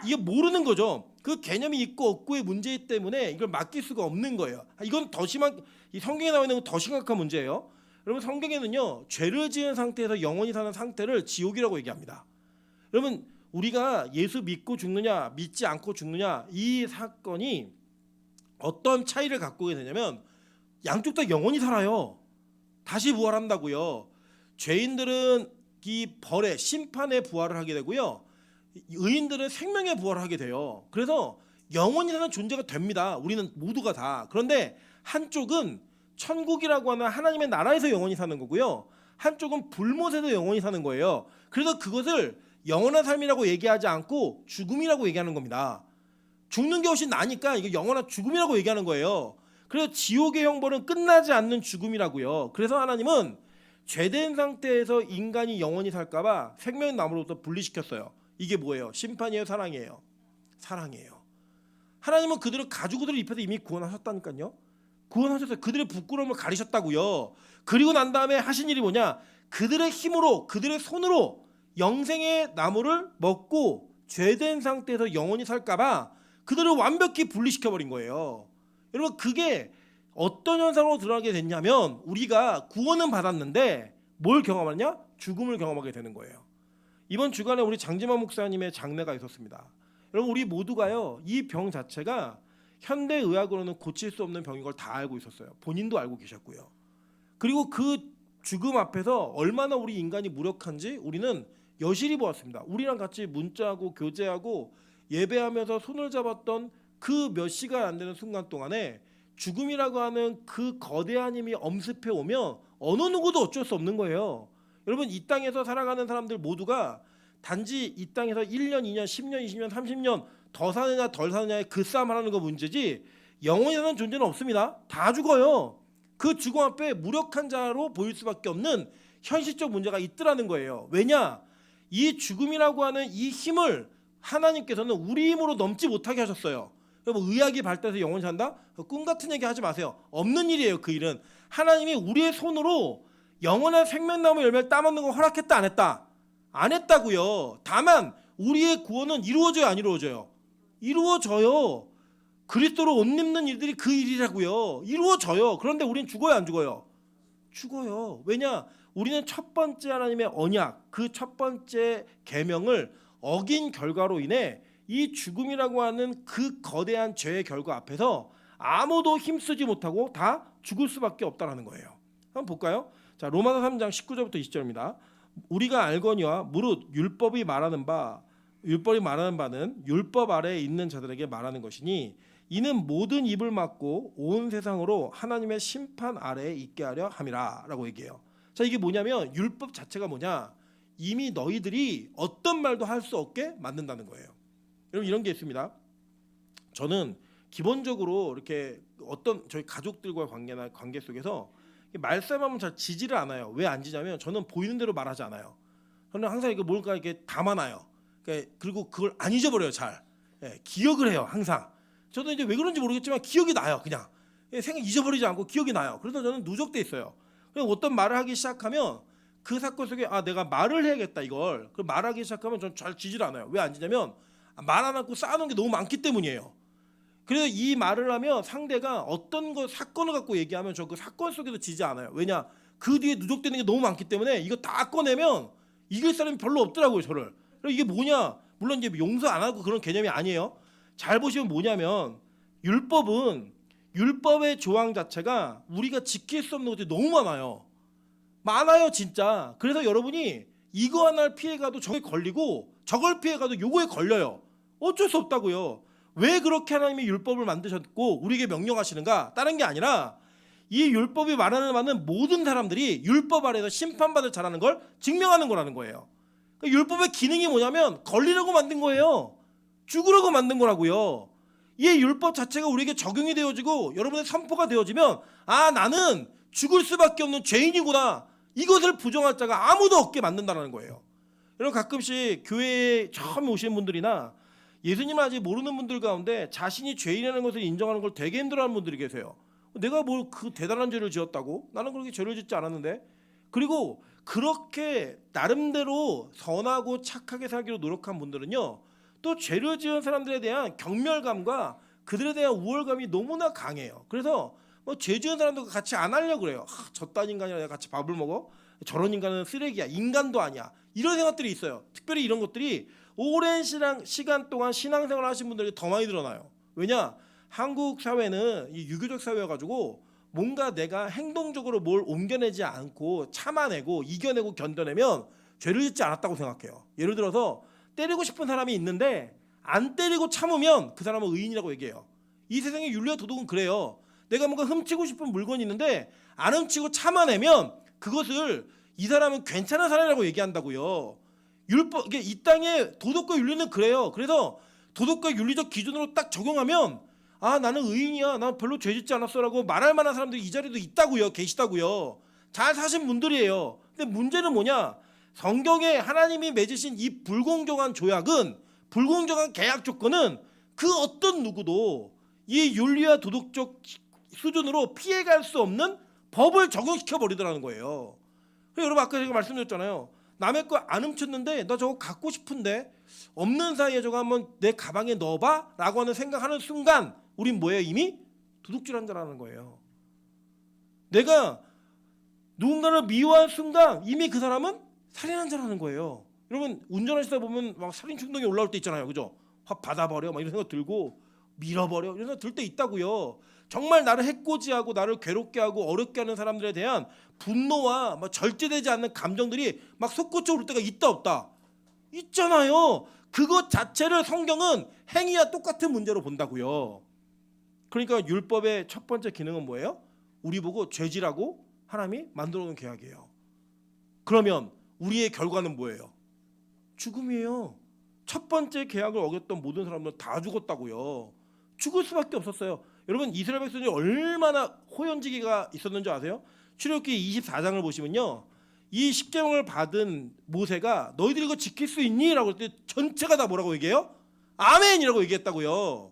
이게 모르는 거죠. 그 개념이 있고 없고의 문제 때문에 이걸 맡길 수가 없는 거예요. 이건 더 심한, 이 성경에 나와 있는 건 더 심각한 문제예요. 여러분 성경에는요 죄를 지은 상태에서 영원히 사는 상태를 지옥이라고 얘기합니다. 여러분 우리가 예수 믿고 죽느냐 믿지 않고 죽느냐 이 사건이 어떤 차이를 갖고 오게 되냐면 양쪽 다 영원히 살아요. 다시 부활한다고요. 죄인들은 이 벌의 심판의 부활을 하게 되고요. 의인들은 생명의 부활을 하게 돼요. 그래서 영원히 사는 존재가 됩니다. 우리는 모두가 다. 그런데 한쪽은 천국이라고 하는 하나님의 나라에서 영원히 사는 거고요. 한쪽은 불못에서 영원히 사는 거예요. 그래서 그것을 영원한 삶이라고 얘기하지 않고 죽음이라고 얘기하는 겁니다. 죽는 게 훨씬 나니까 이게 영원한 죽음이라고 얘기하는 거예요. 그래서 지옥의 형벌은 끝나지 않는 죽음이라고요. 그래서 하나님은 죄된 상태에서 인간이 영원히 살까봐 생명의 나무로부터 분리시켰어요. 이게 뭐예요? 심판이에요? 사랑이에요? 사랑이에요. 하나님은 그들을 가지고들 입혀서 이미 구원하셨다니까요. 구원하셨어요. 그들의 부끄러움을 가리셨다고요. 그리고 난 다음에 하신 일이 뭐냐? 그들의 힘으로 그들의 손으로 영생의 나무를 먹고 죄된 상태에서 영원히 살까봐 그들을 완벽히 분리시켜버린 거예요. 여러분 그게 어떤 현상으로 드러나게 됐냐면 우리가 구원은 받았는데 뭘 경험하냐? 죽음을 경험하게 되는 거예요. 이번 주간에 우리 장지만 목사님의 장례가 있었습니다. 여러분 우리 모두가요 이 병 자체가 현대의학으로는 고칠 수 없는 병인 걸 다 알고 있었어요. 본인도 알고 계셨고요. 그리고 그 죽음 앞에서 얼마나 우리 인간이 무력한지 우리는 여실히 보았습니다. 우리랑 같이 문자하고 교제하고 예배하면서 손을 잡았던 그 몇 시간 안 되는 순간 동안에 죽음이라고 하는 그 거대한 힘이 엄습해 오면 어느 누구도 어쩔 수 없는 거예요. 여러분 이 땅에서 살아가는 사람들 모두가 단지 이 땅에서 1년, 2년, 10년, 20년, 30년 더 사느냐 덜 사느냐의 그 싸움을 하는 거 문제지 영원히 사는 존재는 없습니다. 다 죽어요. 그 죽음 앞에 무력한 자로 보일 수밖에 없는 현실적 문제가 있더라는 거예요. 왜냐? 이 죽음이라고 하는 이 힘을 하나님께서는 우리 힘으로 넘지 못하게 하셨어요. 여러분 의학이 발달해서 영원히 산다? 꿈 같은 얘기 하지 마세요. 없는 일이에요. 그 일은 하나님이 우리의 손으로 영원한 생명나무 열매를 따먹는 걸 허락했다 안 했다? 안 했다고요. 다만 우리의 구원은 이루어져요 안 이루어져요? 이루어져요. 그리스도로 옷 입는 일들이 그 일이라고요. 이루어져요. 그런데 우리는 죽어요 안 죽어요? 죽어요. 왜냐? 우리는 첫 번째 하나님의 언약, 그 첫 번째 계명을 어긴 결과로 인해 이 죽음이라고 하는 그 거대한 죄의 결과 앞에서 아무도 힘쓰지 못하고 다 죽을 수밖에 없다라는 거예요. 한번 볼까요? 자, 로마서 3장 19절부터 20절입니다. 우리가 알거니와 무릇 율법이 말하는 바는 율법 아래에 있는 자들에게 말하는 것이니 이는 모든 입을 막고 온 세상으로 하나님의 심판 아래에 있게 하려 함이라라고 얘기해요. 자, 이게 뭐냐면 율법 자체가 뭐냐? 이미 너희들이 어떤 말도 할 수 없게 만든다는 거예요. 여러분 이런 게 있습니다. 저는 기본적으로 이렇게 어떤 저희 가족들과의 관계 속에서 말싸움하면 잘 지지를 않아요. 왜 안 지냐면 저는 보이는 대로 말하지 않아요. 저는 항상 이게 뭘까 이렇게 담아놔요. 그리고 그걸 안 잊어버려요. 잘 기억을 해요. 항상. 저도 이제 왜 그런지 모르겠지만 기억이 나요. 그냥 생각 잊어버리지 않고 기억이 나요. 그래서 저는 누적돼 있어요. 어떤 말을 하기 시작하면 그 사건 속에 내가 말을 해야겠다 이걸. 그 말하기 시작하면 저는 잘 지지를 않아요. 왜 안 지냐면 말 안 하고 쌓아놓은 게 너무 많기 때문이에요. 그래서 이 말을 하면 상대가 어떤 사건을 갖고 얘기하면 저 그 사건 속에서 지지 않아요. 왜냐? 그 뒤에 누적되는 게 너무 많기 때문에 이거 다 꺼내면 이길 사람이 별로 없더라고요. 저를. 그래서 이게 뭐냐? 물론 이제 용서 안 하고 그런 개념이 아니에요. 잘 보시면 뭐냐면 율법의 조항 자체가 우리가 지킬 수 없는 것들이 너무 많아요 진짜. 그래서 여러분이 이거 하나를 피해가도 저게 걸리고 저걸 피해가도 요거에 걸려요. 어쩔 수 없다고요. 왜 그렇게 하나님이 율법을 만드셨고 우리에게 명령하시는가? 다른 게 아니라 이 율법이 말하는 바는 모든 사람들이 율법 아래에서 심판받을 자라는 걸 증명하는 거라는 거예요. 율법의 기능이 뭐냐면 걸리려고 만든 거예요. 죽으려고 만든 거라고요. 이 율법 자체가 우리에게 적용이 되어지고 여러분의 선포가 되어지면 아 나는 죽을 수밖에 없는 죄인이구나. 이것을 부정할 자가 아무도 없게 만든다는 거예요. 여러분 가끔씩 교회에 처음 오시는 분들이나 예수님을 아직 모르는 분들 가운데 자신이 죄인이라는 것을 인정하는 걸 되게 힘들어하는 분들이 계세요. 내가 뭘 그 대단한 죄를 지었다고? 나는 그렇게 죄를 짓지 않았는데. 그리고 그렇게 나름대로 선하고 착하게 살기로 노력한 분들은요, 또 죄를 지은 사람들에 대한 경멸감과 그들에 대한 우월감이 너무나 강해요. 그래서 뭐 죄 지은 사람들과 같이 안 하려고 그래요. 저딴 인간이랑 내가 같이 밥을 먹어? 저런 인간은 쓰레기야. 인간도 아니야. 이런 생각들이 있어요. 특별히 이런 것들이 오랜 시간 동안 신앙생활을 하신 분들에게 더 많이 드러나요. 왜냐? 한국 사회는 이 유교적 사회여가지고 뭔가 내가 행동적으로 뭘 옮겨내지 않고 참아내고 이겨내고 견뎌내면 죄를 짓지 않았다고 생각해요. 예를 들어서 때리고 싶은 사람이 있는데 안 때리고 참으면 그 사람은 의인이라고 얘기해요. 이 세상의 윤리와 도덕은 그래요. 내가 뭔가 훔치고 싶은 물건이 있는데 안 훔치고 참아내면 그것을 이 사람은 괜찮은 사람이라고 얘기한다고요. 율법, 이게 이 땅의 도덕과 윤리는 그래요. 그래서 도덕과 윤리적 기준으로 딱 적용하면 아 나는 의인이야, 난 별로 죄 짓지 않았어라고 말할 만한 사람들이 이 자리도 있다고요. 계시다고요. 잘 사신 분들이에요. 근데 문제는 뭐냐? 성경에 하나님이 맺으신 이 불공정한 조약은, 불공정한 계약 조건은 그 어떤 누구도 이 윤리와 도덕적 수준으로 피해갈 수 없는 법을 적용시켜 버리더라는 거예요. 여러분 아까 제가 말씀드렸잖아요. 남의 거 안 훔쳤는데 나 저거 갖고 싶은데 없는 사이에 저거 한번 내 가방에 넣어봐 라고 하는 생각하는 순간 우린 뭐예요? 이미 도둑질한 자라는 거예요. 내가 누군가를 미워한 순간 이미 그 사람은 살인한 자라는 거예요. 여러분 운전하시다 보면 막 살인 충동이 올라올 때 있잖아요. 그죠? 확 받아버려 막 이런 생각 들고 밀어버려 이런 생각 들 때 있다고요. 정말 나를 해코지하고 나를 괴롭게 하고 어렵게 하는 사람들에 대한 분노와 막 절제되지 않는 감정들이 막 솟구쳐 오를 때가 있다 없다? 있잖아요. 그것 자체를 성경은 행위와 똑같은 문제로 본다고요. 그러니까 율법의 첫 번째 기능은 뭐예요? 우리 보고 죄지라고 하나님이 만들어 놓은 계약이에요. 그러면 우리의 결과는 뭐예요? 죽음이에요. 첫 번째 계약을 어겼던 모든 사람들은 다 죽었다고요. 죽을 수밖에 없었어요. 여러분 이스라엘 백성이 얼마나 호연지기가 있었는지 아세요? 출애굽기 24장을 보시면요, 이 십계명을 받은 모세가 너희들이 이거 지킬 수 있니? 라고 할 때 전체가 다 뭐라고 얘기해요? 아멘이라고 얘기했다고요.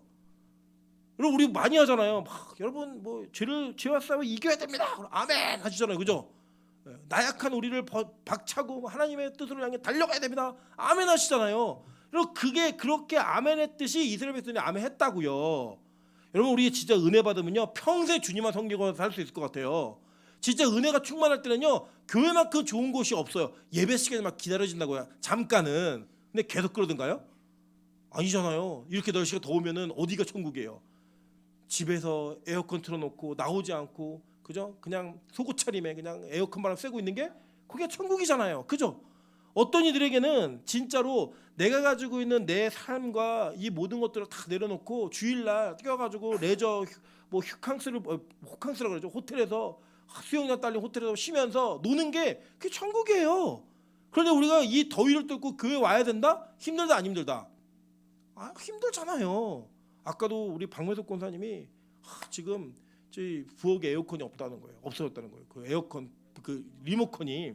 여러분 우리 많이 하잖아요. 막 여러분 뭐 죄와 싸워 이겨야 됩니다. 아멘 하시잖아요. 그죠? 나약한 우리를 박차고 하나님의 뜻으로 향해 달려가야 됩니다. 아멘 하시잖아요. 그리고 그게 그렇게 아멘했듯이 이스라엘 백성이 아멘했다고요. 여러분 우리 진짜 은혜 받으면요 평생 주님만 섬기고 살 수 있을 것 같아요. 진짜 은혜가 충만할 때는요 교회만큼 좋은 곳이 없어요. 예배 시간에 막 기다려진다고요. 잠깐은. 근데 계속 그러던가요? 아니잖아요. 이렇게 날씨가 더우면은 어디가 천국이에요? 집에서 에어컨 틀어놓고 나오지 않고 그죠? 그냥 속옷 차림에 그냥 에어컨 바람 쐬고 있는 게 그게 천국이잖아요. 그죠? 어떤 이들에게는 진짜로 내가 가지고 있는 내 삶과 이 모든 것들을 다 내려놓고 주일날 뛰어가지고 레저 뭐 호캉스라고 그러죠. 호텔에서 수영장 딸린 호텔에서 쉬면서 노는 게 그게 천국이에요. 그런데 우리가 이 더위를 뚫고 교회 와야 된다? 힘들다 안 힘들다? 아 힘들잖아요. 아까도 우리 박매석 권사님이 지금 저희 부엌에 에어컨이 없다는 거예요. 없어졌다는 거예요. 그 에어컨 그 리모컨이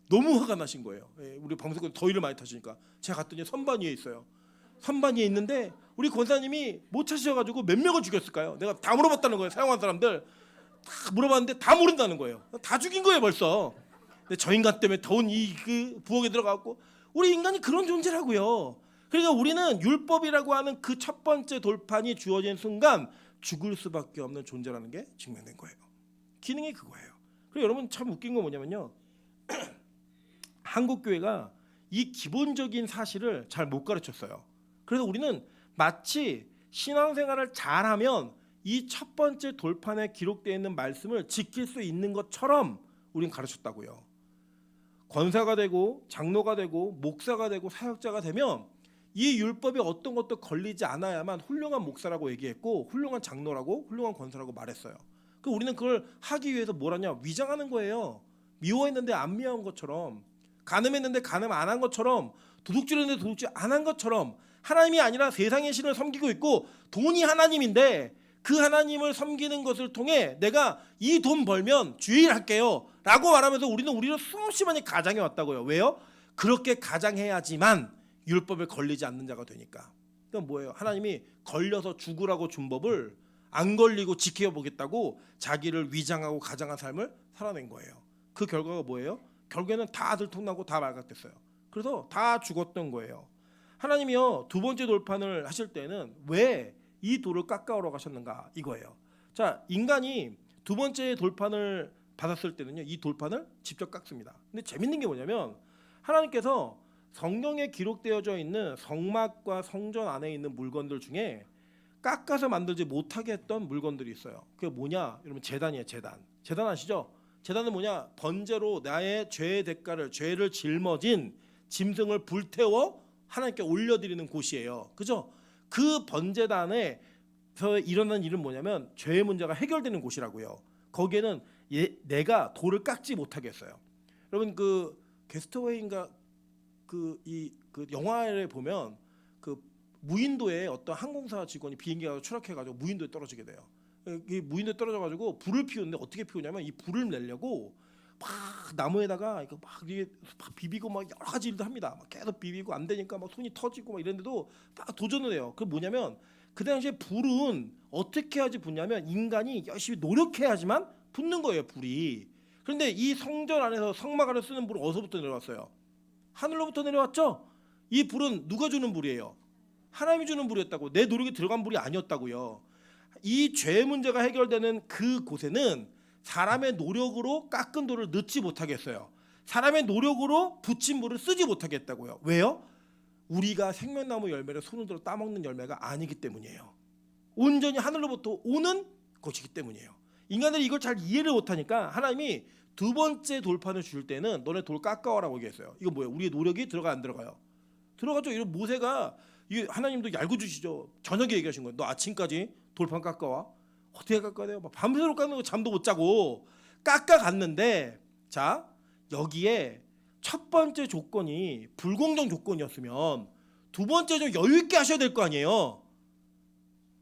너무 화가 나신 거예요. 우리 방송 더위를 많이 타시니까 제가 갔더니 선반 위에 있어요. 선반 위에 있는데 우리 권사님이 못 찾으셔가지고 몇 명을 죽였을까요? 내가 다 물어봤다는 거예요. 사용한 사람들 다 물어봤는데 다 모른다는 거예요. 다 죽인 거예요 벌써. 근데 저 인간 때문에 더운 이 그 부엌에 들어가고 우리 인간이 그런 존재라고요. 그러니까 우리는 율법이라고 하는 그 첫 번째 돌판이 주어진 순간 죽을 수밖에 없는 존재라는 게 증명된 거예요. 기능이 그거예요. 그리고 여러분 참 웃긴 건 뭐냐면요. 한국 교회가 이 기본적인 사실을 잘 못 가르쳤어요. 그래서 우리는 마치 신앙생활을 잘하면 이 첫 번째 돌판에 기록되어 있는 말씀을 지킬 수 있는 것처럼 우린 가르쳤다고요. 권사가 되고 장로가 되고 목사가 되고 사역자가 되면 이 율법이 어떤 것도 걸리지 않아야만 훌륭한 목사라고 얘기했고 훌륭한 장로라고 훌륭한 권사라고 말했어요. 그 우리는 그걸 하기 위해서 뭘 하냐? 위장하는 거예요. 미워했는데 안 미워한 것처럼, 간음했는데 간음 안 한 것처럼, 도둑질했는데 도둑질 안 한 것처럼 하나님이 아니라 세상의 신을 섬기고 있고 돈이 하나님인데 그 하나님을 섬기는 것을 통해 내가 이 돈 벌면 주일할게요 라고 말하면서 우리는 수없이 많이 가장해 왔다고요. 왜요? 그렇게 가장해야지만 율법에 걸리지 않는 자가 되니까. 그건 뭐예요? 하나님이 걸려서 죽으라고 준 법을 안 걸리고 지켜보겠다고 자기를 위장하고 가장한 삶을 살아낸 거예요. 그 결과가 뭐예요? 결국에는 다 들통나고 다 말같았어요. 그래서 다 죽었던 거예요. 하나님이요, 두 번째 돌판을 하실 때는 왜 이 돌을 깎아오러 가셨는가 이거예요. 자, 인간이 두 번째 돌판을 받았을 때는요, 이 돌판을 직접 깎습니다. 근데 재밌는 게 뭐냐면 하나님께서 성경에 기록되어져 있는 성막과 성전 안에 있는 물건들 중에 깎아서 만들지 못하게 했던 물건들이 있어요. 그게 뭐냐? 여러분, 제단이에요. 제단. 제단 아시죠? 제단은 뭐냐? 번제로 나의 죄의 대가를, 죄를 짊어진 짐승을 불태워 하나님께 올려드리는 곳이에요. 그죠? 그 번제단에서 일어난 일은 뭐냐면 죄의 문제가 해결되는 곳이라고요. 거기에는 내가 돌을 깎지 못하게 했어요. 여러분, 그 게스트웨이인가 그 영화에 보면 그 무인도에 어떤 항공사 직원이 비행기가 추락해가지고 무인도에 떨어지게 돼요. 이 무인도에 떨어져가지고 불을 피우는데 어떻게 피우냐면 이 불을 내려고 막 나무에다가 이거 막 비비고 막 여러 가지 일도 합니다. 막 계속 비비고 안 되니까 막 손이 터지고 막 이랬는데도 막 도전을 해요. 그 뭐냐면 그 당시에 불은 어떻게 해야지 붙냐면 인간이 열심히 노력해야지만 붙는 거예요, 불이. 그런데 이 성전 안에서 성막 안에 쓰는 불은 어디서부터 내려왔어요? 하늘로부터 내려왔죠. 이 불은 누가 주는 불이에요? 하나님이 주는 불이었다고. 내 노력이 들어간 불이 아니었다고요. 이 죄 문제가 해결되는 그 곳에는 사람의 노력으로 깎은 돌을 넣지 못하겠어요. 사람의 노력으로 붙인 불을 쓰지 못하겠다고요. 왜요? 우리가 생명나무 열매를 손으로 들어 따먹는 열매가 아니기 때문이에요. 온전히 하늘로부터 오는 것이기 때문이에요. 인간들이 이걸 잘 이해를 못하니까 하나님이 두 번째 돌판을 줄 때는 너네 돌 깎아와라고 얘기했어요. 이거 뭐예요? 우리의 노력이 들어가 안 들어가요? 들어가죠. 이런 모세가 하나님도 얄고 주시죠. 저녁에 얘기하신 거예요. 너 아침까지 돌판 깎아와. 어떻게 깎아야 돼요? 밤새도록 깎는 거 잠도 못 자고 깎아갔는데, 자, 여기에 첫 번째 조건이 불공정 조건이었으면 두 번째 좀 여유 있게 하셔야 될 거 아니에요.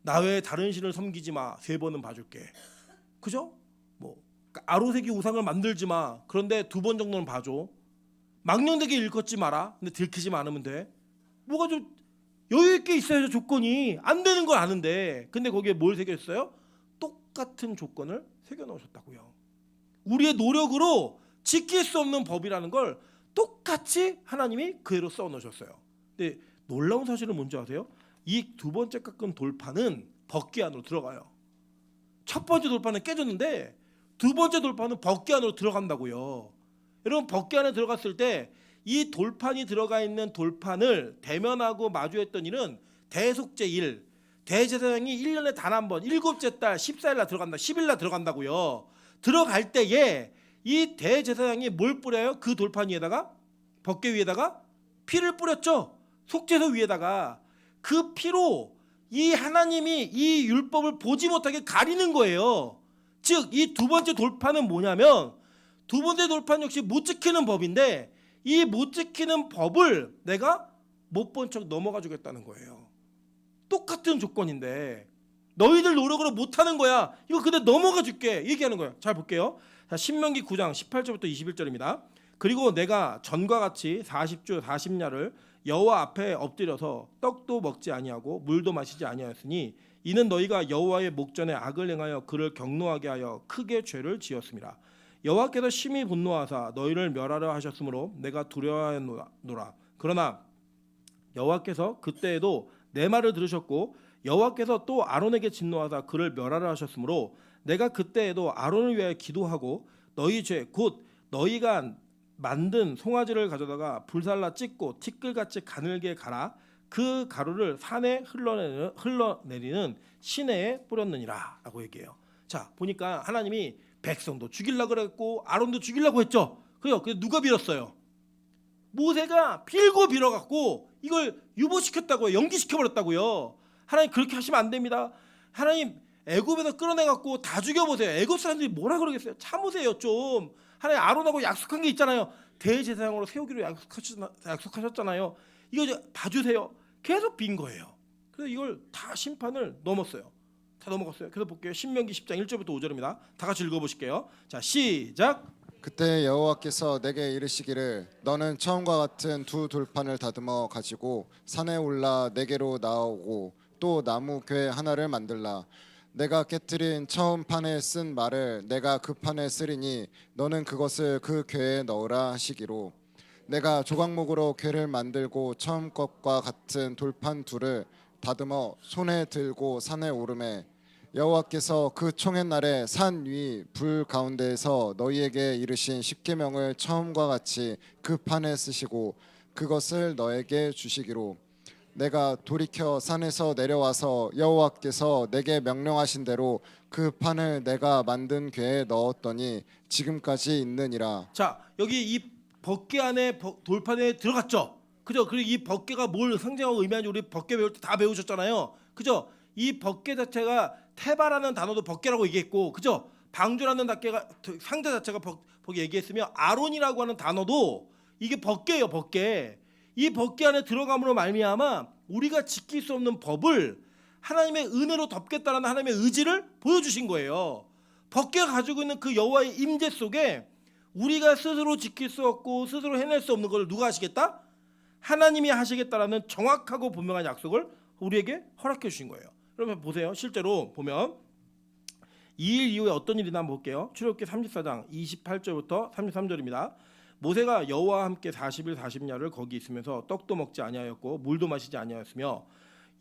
나 외에 다른 신을 섬기지 마. 3번은 봐줄게. 그죠? 뭐 아로새기 우상을 만들지 마. 그런데 2번 정도는 봐줘. 망령되게 일컫지 마라. 근데 들키지만 않으면 돼. 뭐가 좀 여유 있게 있어야죠. 조건이 안 되는 걸 아는데. 근데 거기에 뭘 새겼어요? 똑같은 조건을 새겨 넣으셨다고요. 우리의 노력으로 지킬 수 없는 법이라는 걸 똑같이 하나님이 그대로 써 넣으셨어요. 근데 놀라운 사실은 뭔지 아세요? 이 두 번째 깎은 돌판은 법궤 안으로 들어가요. 첫 번째 돌판은 깨졌는데 두 번째 돌판은 법궤 안으로 들어간다고요. 여러분, 법궤 안에 들어갔을 때 이 돌판이 들어가 있는 돌판을 대면하고 마주했던 일은 대속죄일, 대제사장이 1년에 단 한 번 7째 달 14일 날 들어간다, 10일 날 들어간다고요. 들어갈 때에 이 대제사장이 뭘 뿌려요? 그 돌판 위에다가, 법궤 위에다가 피를 뿌렸죠. 속죄소 위에다가. 그 피로 이 하나님이 이 율법을 보지 못하게 가리는 거예요. 즉, 이 두 번째 돌판은 뭐냐면, 두 번째 돌판 역시 못 지키는 법인데 이 못 지키는 법을 내가 못 본 척 넘어가 주겠다는 거예요. 똑같은 조건인데 너희들 노력으로 못하는 거야. 이거 근데 넘어가 줄게 얘기하는 거예요. 잘 볼게요. 자, 신명기 9장 18절부터 21절입니다. 그리고 내가 전과 같이 40주 40야를 여호와 앞에 엎드려서 떡도 먹지 아니하고 물도 마시지 아니하였으니 이는 너희가 여호와의 목전에 악을 행하여 그를 경노하게 하여 크게 죄를 지었습니다. 여호와께서 심히 분노하사 너희를 멸하려 하셨으므로 내가 두려워하노라. 그러나 여호와께서 그때에도 내 말을 들으셨고 여호와께서 또 아론에게 진노하사 그를 멸하려 하셨으므로 내가 그때에도 아론을 위하여 기도하고 너희 죄 곧 너희가 만든 송아지를 가져다가 불살라 찢고 티끌같이 가늘게 갈아 그 가루를 산에 흘러내리는 시내에 뿌렸느니라 라고 얘기해요. 자, 보니까 하나님이 백성도 죽이려고 그랬고 아론도 죽이려고 했죠. 그래요. 근데 누가 빌었어요? 모세가 빌고 빌어갖고 이걸 유보시켰다고요. 연기시켜버렸다고요. 하나님 그렇게 하시면 안 됩니다. 하나님 애굽에서 끌어내갖고 다 죽여보세요. 애굽 사람들이 뭐라 그러겠어요? 참으세요 좀. 하나님 아론하고 약속한 게 있잖아요. 대제사장으로 세우기로 약속하셨잖아요. 이거 봐주세요. 계속 빈 거예요. 그래서 이걸 다 심판을 넘었어요. 다 넘어갔어요. 그래서 볼게요. 신명기 10장 1절부터 5절입니다. 다 같이 읽어보실게요. 자, 시작. 그때 여호와께서 내게 이르시기를 너는 처음과 같은 두 돌판을 다듬어 가지고 산에 올라 내게로 나오고 또 나무 궤 하나를 만들라. 내가 깨뜨린 처음 판에 쓴 말을 내가 그 판에 쓰리니 너는 그것을 그 궤에 넣으라 하시기로 내가 조각목으로 궤를 만들고 처음 것과 같은 돌판 둘을 다듬어 손에 들고 산에 오르매 여호와께서 그 총의 날에 산 위 불 가운데에서 너희에게 이르신 십계명을 처음과 같이 그 판에 쓰시고 그것을 너에게 주시기로 내가 돌이켜 산에서 내려와서 여호와께서 내게 명령하신 대로 그 판을 내가 만든 궤에 넣었더니 지금까지 있느니라. 자, 여기 이 법궤 안에 돌판에 들어갔죠. 그죠? 그리고 이 법궤가 뭘 상징하고 의미하는지 우리 법궤 배울 때 다 배우셨잖아요. 그죠? 이 법궤 자체가 테바라는 단어도 법궤라고 얘기했고, 그죠? 방주라는 상자 자체가 법궤 얘기했으며 아론이라고 하는 단어도 이게 법궤예요, 법궤. 이 법궤 안에 들어감으로 말미암아 우리가 지킬 수 없는 법을 하나님의 은혜로 덮겠다라는 하나님의 의지를 보여주신 거예요. 법궤가 가지고 있는 그 여호와의 임재 속에 우리가 스스로 지킬 수 없고 스스로 해낼 수 없는 걸 누가 하시겠다? 하나님이 하시겠다라는 정확하고 분명한 약속을 우리에게 허락해 주신 거예요. 여러분 보세요. 실제로 보면 이 일 이후에 어떤 일이 나면 볼게요. 출애굽기 34장 28절부터 33절입니다. 모세가 여호와와 함께 40일 40야를 거기 있으면서 떡도 먹지 아니하였고 물도 마시지 아니하였으며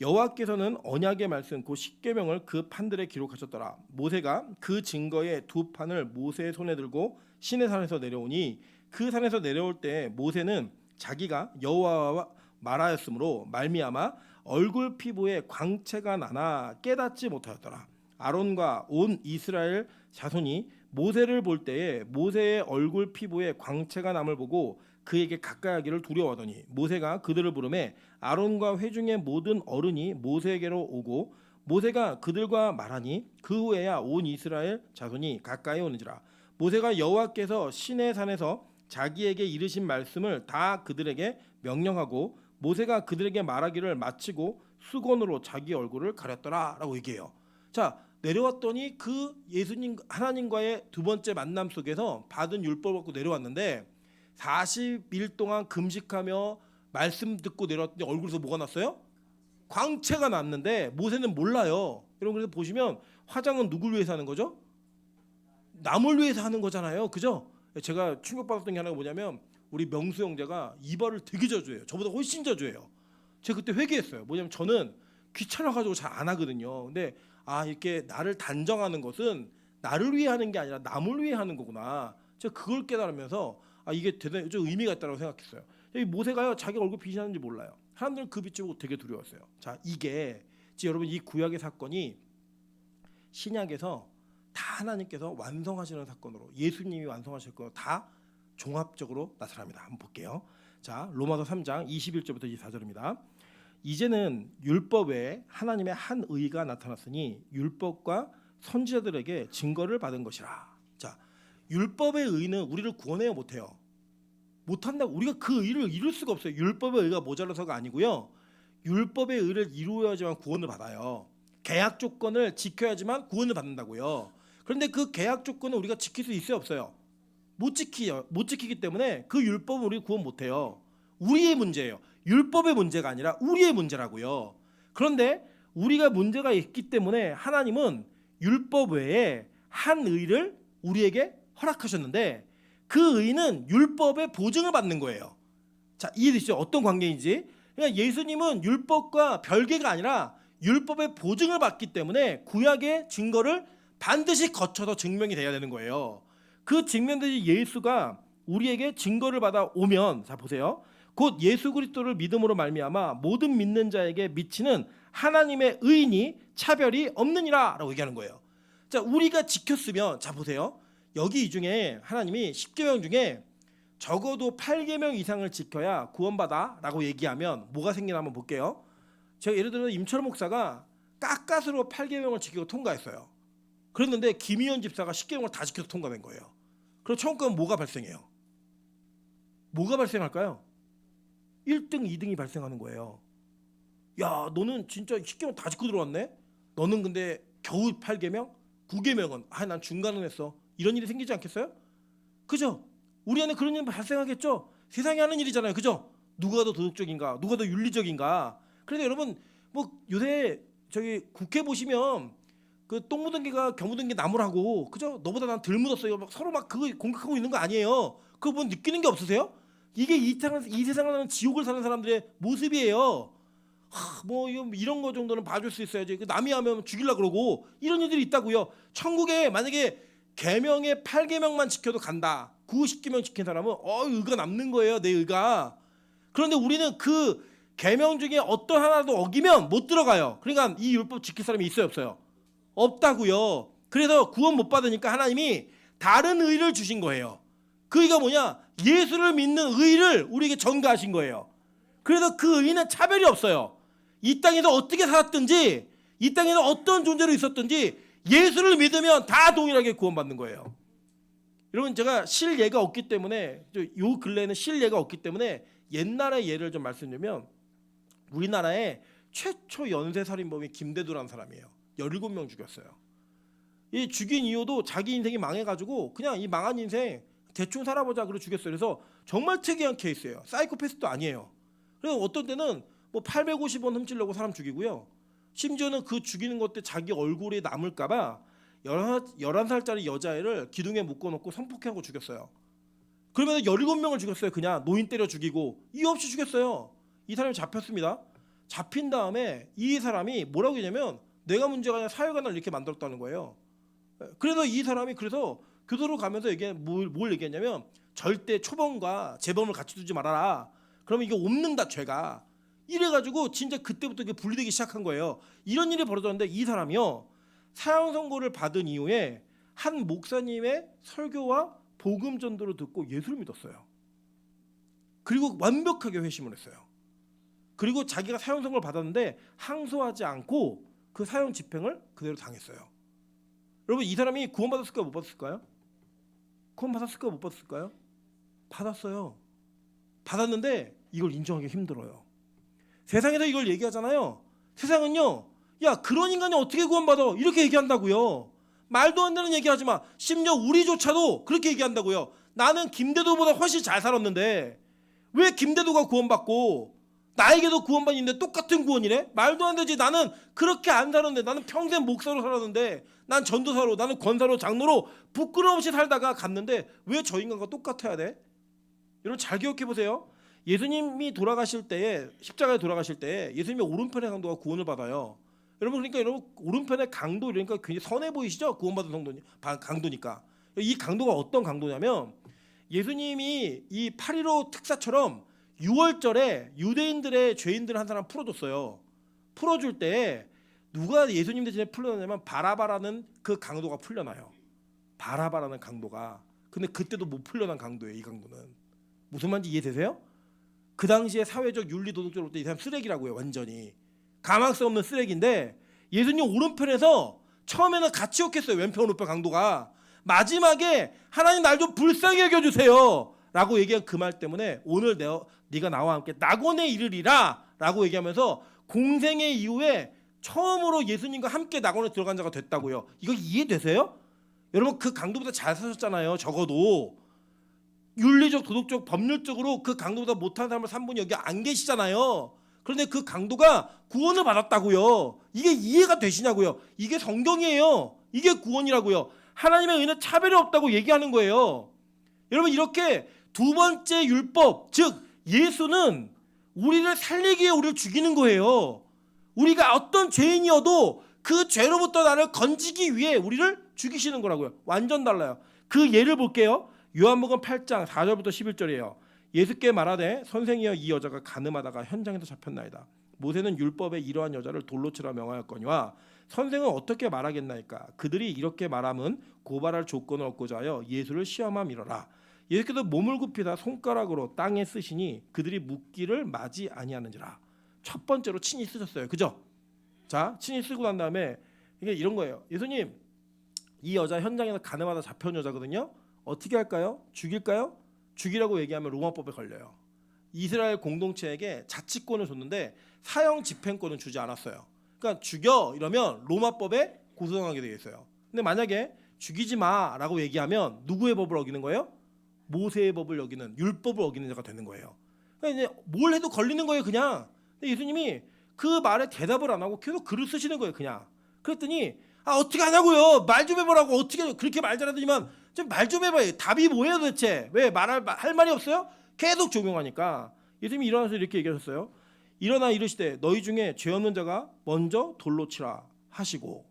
여호와께서는 언약의 말씀 그 십계명을 그 판들에 기록하셨더라. 모세가 그 증거의 두 판을 모세의 손에 들고 시내산에서 내려오니 그 산에서 내려올 때 모세는 자기가 여호와와 말하였으므로 말미암아 얼굴 피부에 광채가 나나 깨닫지 못하였더라. 아론과 온 이스라엘 자손이 모세를 볼 때에 모세의 얼굴 피부에 광채가 남을 보고 그에게 가까이 하기를 두려워하더니 모세가 그들을 부르매 아론과 회중의 모든 어른이 모세에게로 오고 모세가 그들과 말하니 그 후에야 온 이스라엘 자손이 가까이 오는지라. 모세가 여호와께서 시내 산에서 자기에게 이르신 말씀을 다 그들에게 명령하고 모세가 그들에게 말하기를 마치고 수건으로 자기 얼굴을 가렸더라라고 얘기해요. 자, 내려왔더니 그 예수님 하나님과의 두 번째 만남 속에서 받은 율법을 갖고 내려왔는데 40일 동안 금식하며 말씀 듣고 내려왔더니 얼굴에서 뭐가 났어요? 광채가 났는데 모세는 몰라요. 여러분 그래서 보시면 화장은 누굴 위해서 하는 거죠? 남을 위해서 하는 거잖아요. 그죠? 제가 충격받았던 게 하나가 뭐냐면 우리 명수 형제가 이발을 되게 자주 해요. 저보다 훨씬 자주 해요. 제가 그때 회개했어요. 뭐냐면 저는 귀찮아가지고 잘 안 하거든요. 근데 이렇게 나를 단정하는 것은 나를 위해 하는 게 아니라 남을 위해 하는 거구나. 제가 그걸 깨달으면서 이게 대단히 좀 의미가 있다고 생각했어요. 이 모세가요 자기 얼굴 빛이 나는지 몰라요. 사람들은 그 빛을 보고 되게 두려웠어요. 자, 이게 지금 여러분 이 구약의 사건이 신약에서 다 하나님께서 완성하시는 사건으로 예수님이 완성하실 거로 다 종합적으로 나타납니다. 한번 볼게요. 자, 로마서 3장 21절부터 24절입니다. 이제는 율법 외에 하나님의 한 의가 나타났으니 율법과 선지자들에게 증거를 받은 것이라. 자, 율법의 의는 우리를 구원해요, 못해요? 못한다. 우리가 그 의를 이룰 수가 없어요. 율법의 의가 모자라서가 아니고요. 율법의 의를 이루어야지만 구원을 받아요. 계약 조건을 지켜야지만 구원을 받는다고요. 그런데 그 계약 조건은 우리가 지킬 수 있어요, 없어요? 못 지키기 때문에 그 율법은 우리 구원 못해요. 우리의 문제예요. 율법의 문제가 아니라 우리의 문제라고요. 그런데 우리가 문제가 있기 때문에 하나님은 율법 외에 한 의를 우리에게 허락하셨는데 그 의는 율법의 보증을 받는 거예요. 자, 이해되시죠? 어떤 관계인지. 그러니까 예수님은 율법과 별개가 아니라 율법의 보증을 받기 때문에 구약의 증거를 반드시 거쳐서 증명이 돼야 되는 거예요. 그 증명되지 예수가 우리에게 증거를 받아 오면, 자 보세요. 곧 예수 그리스도를 믿음으로 말미암아 모든 믿는 자에게 미치는 하나님의 의인이 차별이 없느니라라고 얘기하는 거예요. 자, 우리가 지켰으면, 자 보세요. 여기 이 중에 하나님이 10계명 중에 적어도 8계명 이상을 지켜야 구원받아라고 얘기하면 뭐가 생기나 한번 볼게요. 제가 예를 들어 임철 목사가 깎아스로 8계명을 지키고 통과했어요. 그랬는데 김희연 집사가 10계명을 다 지켜서 통과된 거예요. 그럼 처음부터 뭐가 발생해요? 뭐가 발생할까요? 1등, 2등이 발생하는 거예요. 야 너는 진짜 10계명 다 짓고 들어왔네. 너는 근데 겨우 8계명? 9계명은 난 중간은 했어. 이런 일이 생기지 않겠어요? 그죠? 우리 안에 그런 일 발생하겠죠? 세상에 하는 일이잖아요. 그죠? 누가 더 도덕적인가? 누가 더 윤리적인가? 그래서 여러분 뭐 요새 저기 국회 보시면 그 똥 묻은 개가 겨 묻은 게 나무라고. 그죠? 너보다 난 덜 묻었어요. 막 서로 막 그거 공격하고 있는 거 아니에요. 그거 뭐 느끼는 게 없으세요? 이게 이 세상을 사는 지옥을 사는 사람들의 모습이에요. 뭐 이런 거 정도는 봐줄 수 있어야지. 남이 하면 죽이려 그러고 이런 일들이 있다고요. 천국에 만약에 계명의 8계명만 지켜도 간다. 9, 10계명 지킨 사람은 의가 남는 거예요. 내 의가. 그런데 우리는 그 계명 중에 어떤 하나도 어기면 못 들어가요. 그러니까 이 율법 지킬 사람이 있어요, 없어요? 없다고요. 그래서 구원 못 받으니까 하나님이 다른 의를 주신 거예요. 그 의가 뭐냐? 예수를 믿는 의를 우리에게 전가하신 거예요. 그래서 그 의는 차별이 없어요. 이 땅에서 어떻게 살았든지, 이 땅에서 어떤 존재로 있었든지 예수를 믿으면 다 동일하게 구원받는 거예요. 여러분 제가 실예가 없기 때문에 요 근래에는 실예가 없기 때문에 옛날의 예를 좀 말씀드리면 우리나라의 최초 연쇄살인범이 김대두라는 사람이에요. 17명 죽였어요. 이 죽인 이유도 자기 인생이 망해가지고 그냥 이 망한 인생 대충 살아보자 그러고 죽였어요. 그래서 정말 특이한 케이스예요. 사이코패스도 아니에요. 그래서 어떤 때는 뭐 850원 훔치려고 사람 죽이고요. 심지어는 그 죽이는 것 때 자기 얼굴이 남을까봐 11살짜리 여자애를 기둥에 묶어놓고 성폭행하고 죽였어요. 그러면 17명을 죽였어요. 그냥 노인 때려 죽이고 이유 없이 죽였어요. 이 사람이 잡혔습니다. 잡힌 다음에 이 사람이 뭐라고 했냐면 내가 문제가 아니라 사회관을 이렇게 만들었다는 거예요. 그래서 이 사람이 그래서 교도로 가면서 뭘 얘기했냐면 절대 초범과 재범을 같이 두지 말아라. 그러면 이게 옮는다 죄가. 이래가지고 진짜 그때부터 이게 분리되기 시작한 거예요. 이런 일이 벌어졌는데 이 사람이요. 사형 선고를 받은 이후에 한 목사님의 설교와 복음 전도를 듣고 예수를 믿었어요. 그리고 완벽하게 회심을 했어요. 그리고 자기가 사형 선고를 받았는데 항소하지 않고 그 사형 집행을 그대로 당했어요. 여러분 이 사람이 구원받았을까요? 못 받았을까요? 구원받았을까요? 못 받았을까요? 받았어요. 받았는데 이걸 인정하기 힘들어요. 세상에서 이걸 얘기하잖아요. 세상은요. 야 그런 인간이 어떻게 구원받아? 이렇게 얘기한다고요. 말도 안 되는 얘기하지 마. 심지어 우리조차도 그렇게 얘기한다고요. 나는 김대도보다 훨씬 잘 살았는데 왜 김대도가 구원받고 나에게도 구원받는데 똑같은 구원이래? 말도 안 되지. 나는 그렇게 안 살았는데 나는 평생 목사로 살았는데 난 전도사로 나는 권사로 장로로 부끄러움 없이 살다가 갔는데 왜 저 인간과 똑같아야 돼? 여러분 잘 기억해 보세요. 예수님이 돌아가실 때에 십자가에 돌아가실 때에 예수님의 오른편의 강도가 구원을 받아요. 여러분 그러니까 여러분 오른편의 강도 이러니까 굉장히 선해 보이시죠? 구원받은 성도니 강도니까. 이 강도가 어떤 강도냐면 예수님이 이 8.15 특사처럼 6월절에 유대인들의 죄인들 한 사람 풀어줬어요. 풀어줄 때 누가 예수님 대신에 풀려나냐면 바라바라는 그 강도가 풀려나요. 바라바라는 강도가. 근데 그때도 못 풀려난 강도예요. 이 강도는. 무슨 말인지 이해되세요? 그 당시에 사회적 윤리 도덕적으로 볼 때 이 사람 쓰레기라고요. 완전히. 가망성 없는 쓰레기인데 예수님 오른편에서 처음에는 같이 욕했어요. 왼편 오른편 강도가. 마지막에 하나님 날 좀 불쌍히 여겨주세요 라고 얘기한 그 말 때문에 오늘 네가 나와 함께 낙원에 이르리라 라고 얘기하면서 공생의 이후에 처음으로 예수님과 함께 낙원에 들어간 자가 됐다고요. 이거 이해되세요? 여러분 그 강도보다 잘 사셨잖아요. 적어도 윤리적 도덕적 법률적으로 그 강도보다 못한 사람을 산 분이 여기 안 계시잖아요. 그런데 그 강도가 구원을 받았다고요. 이게 이해가 되시냐고요. 이게 성경이에요. 이게 구원이라고요. 하나님의 의는 차별이 없다고 얘기하는 거예요. 여러분 이렇게 두 번째 율법 즉 예수는 우리를 살리기 위해 우리를 죽이는 거예요. 우리가 어떤 죄인이어도 그 죄로부터 나를 건지기 위해 우리를 죽이시는 거라고요. 완전 달라요. 그 예를 볼게요. 요한복음 8장 4절부터 11절이에요. 예수께 말하되 선생이여 이 여자가 간음하다가 현장에서 잡혔나이다. 모세는 율법에 이러한 여자를 돌로 치라 명하였거니와 선생은 어떻게 말하겠나이까. 그들이 이렇게 말함은 고발할 조건을 얻고자 하여 예수를 시험함이로라. 예수께서 몸을 굽히다 손가락으로 땅에 쓰시니 그들이 묻기를 마지 아니하는지라. 첫 번째로 친히 쓰셨어요. 그죠? 자, 친히 쓰고 난 다음에 이게 이런 거예요. 예수님, 이 여자 현장에서 간음하다 잡혀온 여자거든요. 어떻게 할까요? 죽일까요? 죽이라고 얘기하면 로마법에 걸려요. 이스라엘 공동체에게 자치권을 줬는데 사형 집행권은 주지 않았어요. 그러니까 죽여 이러면 로마법에 고소당하게 되어 있어요. 근데 만약에 죽이지 마라고 얘기하면 누구의 법을 어기는 거예요? 모세의 법을 어기는, 율법을 어기는 자가 되는 거예요. 그러니까 이제 뭘 해도 걸리는 거예요, 그냥. 근데 예수님이 그 말에 대답을 안 하고 계속 글을 쓰시는 거예요, 그냥. 그랬더니 어떻게 하냐고요? 말 좀 해보라고. 어떻게 그렇게 말 잘하더니만 좀 말 좀 해봐요. 답이 뭐예요 도대체? 왜 할 말이 없어요? 계속 종용하니까 예수님이 일어나서 이렇게 얘기하셨어요. 일어나 이르시되 너희 중에 죄 없는 자가 먼저 돌로 치라 하시고,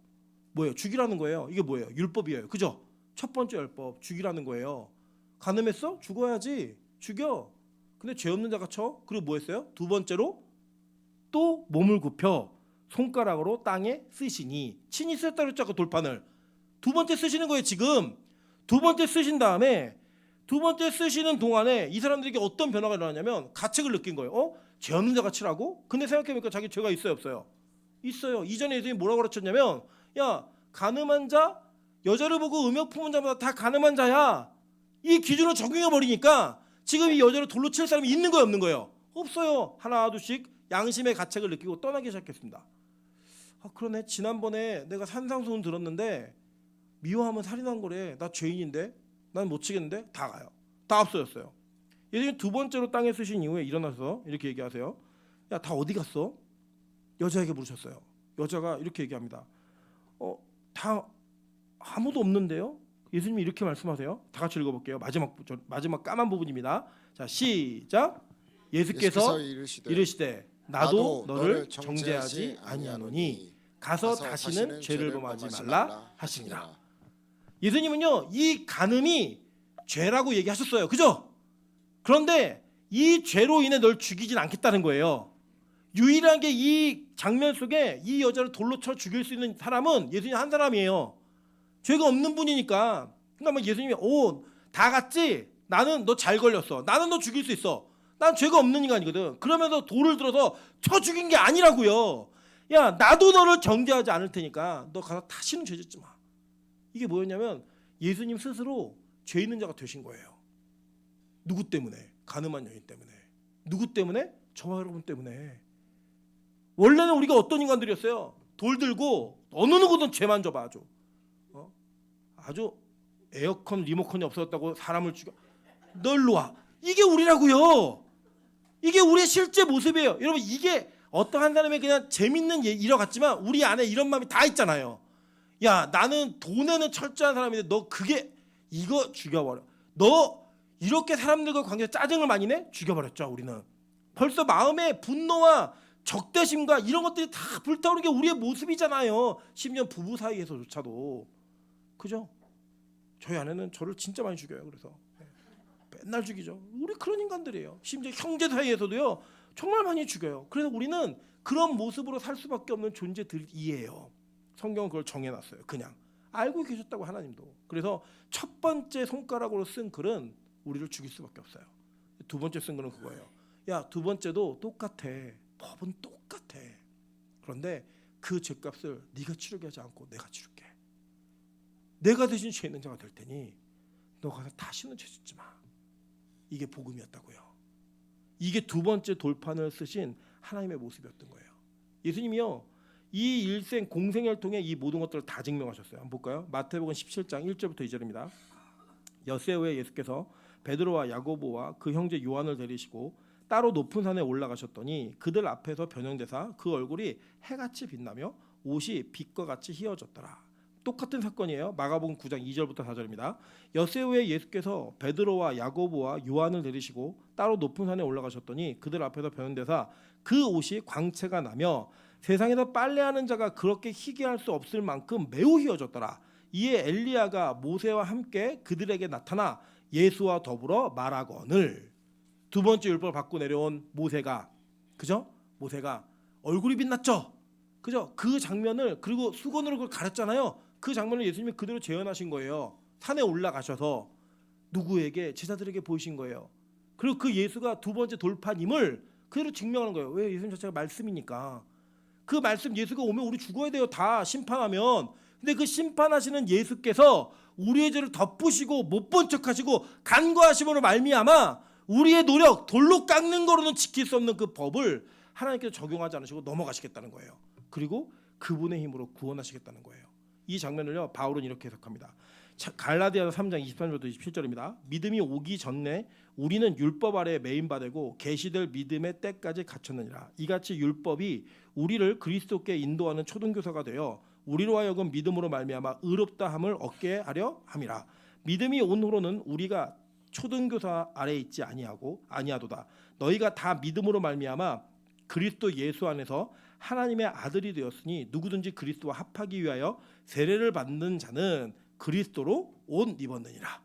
뭐예요? 죽이라는 거예요. 이게 뭐예요? 율법이에요. 그죠? 첫 번째 율법 죽이라는 거예요. 간음했어? 죽어야지. 죽여. 근데 죄 없는 자가 쳐. 그리고 뭐 했어요? 두 번째로 또 몸을 굽혀 손가락으로 땅에 쓰시니. 친히 쓰였다 그랬죠, 그 돌판을. 두 번째 쓰시는 거예요. 지금 두 번째 쓰신 다음에 두 번째 쓰시는 동안에 이 사람들에게 어떤 변화가 일어나냐면 가책을 느낀 거예요. 죄 없는 자가 치라고? 근데 생각해보니까 자기 죄가 있어요, 없어요? 있어요. 이전에 예수님이 뭐라고 가르쳤냐면, 야, 가늠한 자, 여자를 보고 음욕 품은 자마다 다 가늠한 자야. 이 기준으로 적용해 버리니까 지금 이 여자를 돌로 칠 사람이 있는 거예요, 없는 거예요? 없어요. 하나 둘씩 양심의 가책을 느끼고 떠나기 시작했습니다. 그러네. 지난번에 내가 산상수훈 들었는데 미워하면 살인한 거래. 나 죄인인데, 난 못 치겠는데. 다 가요. 다 없어졌어요. 예수님이 두 번째로 땅에 쓰신 이후에 일어나서 이렇게 얘기하세요. 야, 다 어디 갔어? 여자에게 물으셨어요. 여자가 이렇게 얘기합니다. 다 아무도 없는데요? 예수님이 이렇게 말씀하세요. 다 같이 읽어볼게요. 마지막 까만 부분입니다. 자, 시작. 예수께서 이르시되 나도 너를 정죄하지 아니하노니 가서 다시는 죄를 범하지 말라 하시니라. 예수님은요, 이 간음이 죄라고 얘기하셨어요. 그죠? 그런데 이 죄로 인해 널 죽이진 않겠다는 거예요. 유일하게 이 장면 속에 이 여자를 돌로 쳐 죽일 수 있는 사람은 예수님 한 사람이에요. 죄가 없는 분이니까. 그러니까 예수님이 다 갔지? 나는 너 잘 걸렸어. 나는 너 죽일 수 있어. 난 죄가 없는 인간이거든. 그러면서 돌을 들어서 쳐 죽인 게 아니라고요. 야, 나도 너를 정죄하지 않을 테니까 너 가서 다시는 죄 짓지 마. 이게 뭐였냐면 예수님 스스로 죄 있는 자가 되신 거예요. 누구 때문에? 가늠한 여인 때문에. 누구 때문에? 저와 여러분 때문에. 원래는 우리가 어떤 인간들이었어요? 돌 들고 어느 누구든 죄만 져봐. 아주 에어컨 리모컨이 없어졌다고 사람을 죽여. 널로 와. 이게 우리라고요. 이게 우리의 실제 모습이에요. 여러분, 이게 어떠한 사람의 그냥 재밌는 일화 같지만 우리 안에 이런 마음이 다 있잖아요. 야, 나는 돈에는 철저한 사람인데 너 이거 죽여버려. 너 이렇게 사람들과 관계에서 짜증을 많이 내? 죽여버렸죠. 우리는 벌써 마음에 분노와 적대심과 이런 것들이 다 불타오르는 게 우리의 모습이잖아요. 심지어 부부 사이에서조차도. 그죠? 저희 아내는 저를 진짜 많이 죽여요. 그래서 맨날 죽이죠. 우리 그런 인간들이에요. 심지어 형제 사이에서도요, 정말 많이 죽여요. 그래서 우리는 그런 모습으로 살 수밖에 없는 존재들이에요. 성경은 그걸 정해놨어요. 그냥 알고 계셨다고, 하나님도. 그래서 첫 번째 손가락으로 쓴 글은 우리를 죽일 수밖에 없어요. 두 번째 쓴 글은 그거예요. 야, 두 번째도 똑같아. 법은 똑같아. 그런데 그 죄값을 네가 치르게 하지 않고 내가 치를게. 내가 대신 죄 있는 자가 될 테니 너 가서 다시는 죄 짓지 마. 이게 복음이었다고요. 이게 두 번째 돌판을 쓰신 하나님의 모습이었던 거예요. 예수님이요, 이 일생 공생애를 통해 이 모든 것들을 다 증명하셨어요. 한번 볼까요? 마태복음 17장 1절부터 2절입니다. 엿새 후에 예수께서 베드로와 야고보와 그 형제 요한을 데리시고 따로 높은 산에 올라가셨더니 그들 앞에서 변형되사 그 얼굴이 해같이 빛나며 옷이 빛과 같이 희어졌더라. 똑같은 사건이에요. 마가복음 9장 2절부터 4절입니다. 엿새 후에 예수께서 베드로와 야고보와 요한을 데리시고 따로 높은 산에 올라가셨더니 그들 앞에서 변형되사 그 옷이 광채가 나며 세상에서 빨래하는 자가 그렇게 희게 할 수 없을 만큼 매우 희어졌더라. 이에 엘리야가 모세와 함께 그들에게 나타나 예수와 더불어 말하거늘. 두 번째 율법을 받고 내려온 모세가, 그죠? 모세가 얼굴이 빛났죠. 그죠? 그 장면을, 그리고 수건으로 그걸 가렸잖아요. 그 장면을 예수님이 그대로 재현하신 거예요. 산에 올라가셔서 누구에게? 제자들에게 보이신 거예요. 그리고 그 예수가 두 번째 돌판임을 그대로 증명하는 거예요. 왜? 예수님 자체가 말씀이니까. 그 말씀, 예수가 오면 우리 죽어야 돼요. 다 심판하면. 근데 그 심판하시는 예수께서 우리의 죄를 덮으시고 못 본 척하시고 간과하심으로 말미암아 우리의 노력, 돌로 깎는 거로는 지킬 수 없는 그 법을 하나님께서 적용하지 않으시고 넘어가시겠다는 거예요. 그리고 그분의 힘으로 구원하시겠다는 거예요. 이 장면을요 바울은 이렇게 해석합니다. 갈라디아서 3장 23절부터 27절입니다. 믿음이 오기 전에 우리는 율법 아래에 매인바되고 계시될 믿음의 때까지 갇혔느니라. 이같이 율법이 우리를 그리스도께 인도하는 초등교사가 되어 우리로 하여금 믿음으로 말미암아 의롭다함을 얻게 하려 함이라. 믿음이 온 후로는 우리가 초등교사 아래에 있지 아니하도다. 너희가 다 믿음으로 말미암아 그리스도 예수 안에서 하나님의 아들이 되었으니 누구든지 그리스도와 합하기 위하여 세례를 받는 자는 그리스도로 옷 입었느니라.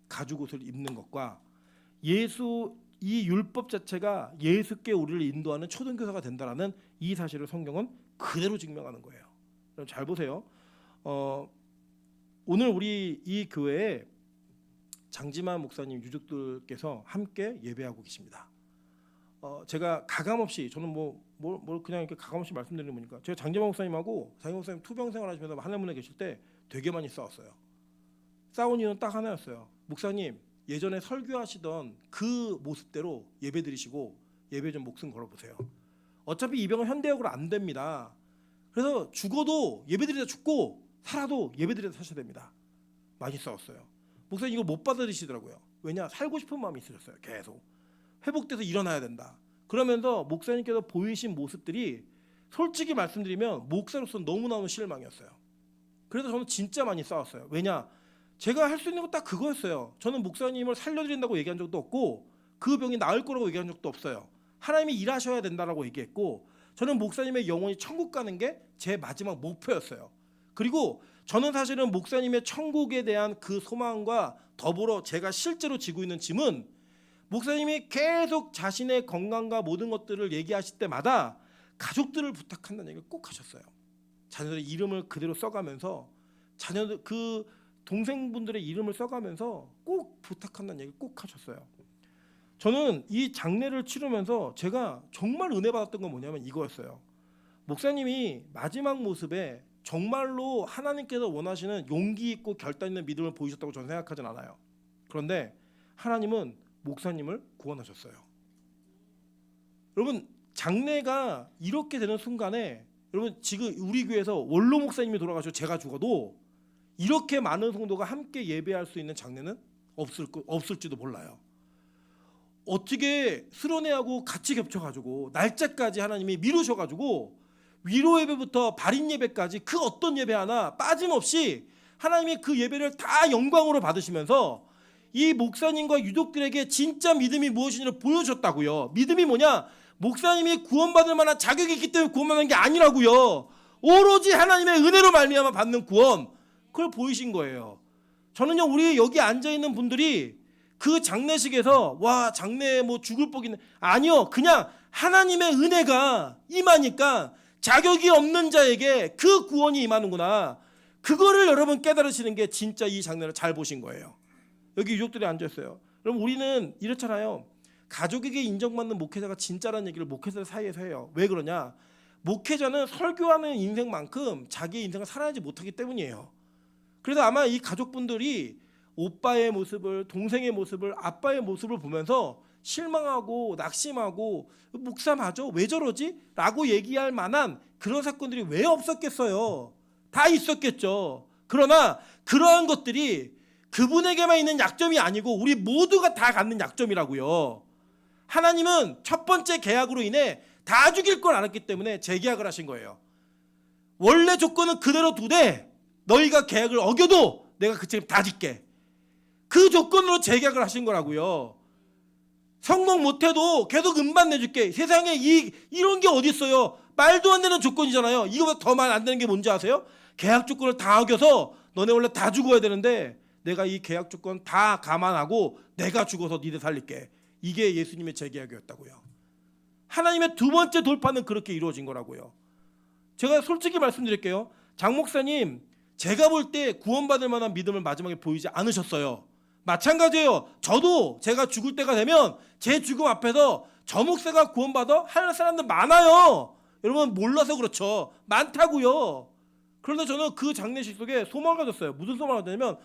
가죽옷을 입는 것과 예수 이 율법 자체가 예수께 우리를 인도하는 초등교사가 된다라는 이 사실을 성경은 그대로 증명하는 거예요. 여러분 잘 보세요. 오늘 우리 이 교회에 장지만 목사님 유족들께서 함께 예배하고 계십니다. 제가 가감없이 저는 뭘 그냥 이렇게 가감없이 말씀드리는 거니까 제가 장지만 목사님하고 장지만 목사님 투병 생활하시면서 하늘문에 계실 때 되게 많이 싸웠어요. 싸운 이유는 딱 하나였어요. 목사님 예전에 설교하시던 그 모습대로 예배 드리시고 예배 좀 목숨 걸어보세요. 어차피 이 병은 현대역으로 안 됩니다. 그래서 죽어도 예배 드리다 죽고 살아도 예배 드리다 사셔야 됩니다. 많이 싸웠어요. 목사님 이걸 못 받아들이시더라고요. 왜냐? 살고 싶은 마음이 있으셨어요. 계속 회복돼서 일어나야 된다. 그러면서 목사님께서 보이신 모습들이 솔직히 말씀드리면 목사로서는 너무너무 실망이었어요. 그래서 저는 진짜 많이 싸웠어요. 왜냐? 제가 할 수 있는 건 딱 그거였어요. 저는 목사님을 살려드린다고 얘기한 적도 없고 그 병이 나을 거라고 얘기한 적도 없어요. 하나님이 일하셔야 된다라고 얘기했고 저는 목사님의 영혼이 천국 가는 게 제 마지막 목표였어요. 그리고 저는 사실은 목사님의 천국에 대한 그 소망과 더불어 제가 실제로 지고 있는 짐은 목사님이 계속 자신의 건강과 모든 것들을 얘기하실 때마다 가족들을 부탁한다는 얘기를 꼭 하셨어요. 자녀들의 이름을 그대로 써가면서 자녀들 그 동생분들의 이름을 써가면서 꼭 부탁한다는 얘기를 꼭 하셨어요. 저는 이 장례를 치르면서 제가 정말 은혜 받았던 건 뭐냐면 이거였어요. 목사님이 마지막 모습에 정말로 하나님께서 원하시는 용기 있고 결단 있는 믿음을 보이셨다고 저는 생각하진 않아요. 그런데 하나님은 목사님을 구원하셨어요. 여러분 장례가 이렇게 되는 순간에 여러분 지금 우리 교회에서 원로 목사님이 돌아가시고 제가 죽어도 이렇게 많은 성도가 함께 예배할 수 있는 장례는 없을지도 몰라요. 어떻게 수련회하고 같이 겹쳐가지고 날짜까지 하나님이 미루셔가지고 위로 예배부터 발인 예배까지 그 어떤 예배 하나 빠짐없이 하나님이 그 예배를 다 영광으로 받으시면서 이 목사님과 유족들에게 진짜 믿음이 무엇인지를 보여줬다고요. 믿음이 뭐냐? 목사님이 구원받을 만한 자격이 있기 때문에 구원받는 게 아니라고요. 오로지 하나님의 은혜로 말미암아 받는 구원, 그걸 보이신 거예요. 저는요 우리 여기 앉아있는 분들이 그 장례식에서 와 장례에 뭐 죽을 뻑이네 아니요, 그냥 하나님의 은혜가 임하니까 자격이 없는 자에게 그 구원이 임하는구나, 그거를 여러분 깨달으시는 게 진짜 이 장례를 잘 보신 거예요. 여기 유족들이 앉아있어요. 여러분 우리는 이렇잖아요. 가족에게 인정받는 목회자가 진짜라는 얘기를 목회자 사이에서 해요. 왜 그러냐? 목회자는 설교하는 인생만큼 자기의 인생을 살아야지 못하기 때문이에요. 그래서 아마 이 가족분들이 오빠의 모습을, 동생의 모습을, 아빠의 모습을 보면서 실망하고 낙심하고 목사 맞아? 왜 저러지? 라고 얘기할 만한 그런 사건들이 왜 없었겠어요? 다 있었겠죠. 그러나 그러한 것들이 그분에게만 있는 약점이 아니고 우리 모두가 다 갖는 약점이라고요. 하나님은 첫 번째 계약으로 인해 다 죽일 걸 알았기 때문에 재계약을 하신 거예요. 원래 조건은 그대로 두되 너희가 계약을 어겨도 내가 그 책임 다 질게. 그 조건으로 재계약을 하신 거라고요. 성공 못해도 계속 음반 내줄게. 세상에 이런 게 어디 있어요? 말도 안 되는 조건이잖아요. 이거보다 더 말 안 되는 게 뭔지 아세요? 계약 조건을 다 어겨서 너네 원래 다 죽어야 되는데 내가 이 계약 조건 다 감안하고 내가 죽어서 니들 살릴게. 이게 예수님의 재계약이었다고요. 하나님의 두 번째 돌파는 그렇게 이루어진 거라고요. 제가 솔직히 말씀드릴게요. 장 목사님, 제가 볼 때 구원받을 만한 믿음을 마지막에 보이지 않으셨어요. 마찬가지예요. 저도 제가 죽을 때가 되면 제 죽음 앞에서 저 목사가 구원받아 할 사람들 많아요. 여러분 몰라서 그렇죠. 많다고요. 그런데 저는 그 장례식 속에 소망을 가졌어요. 무슨 소망을 가졌냐면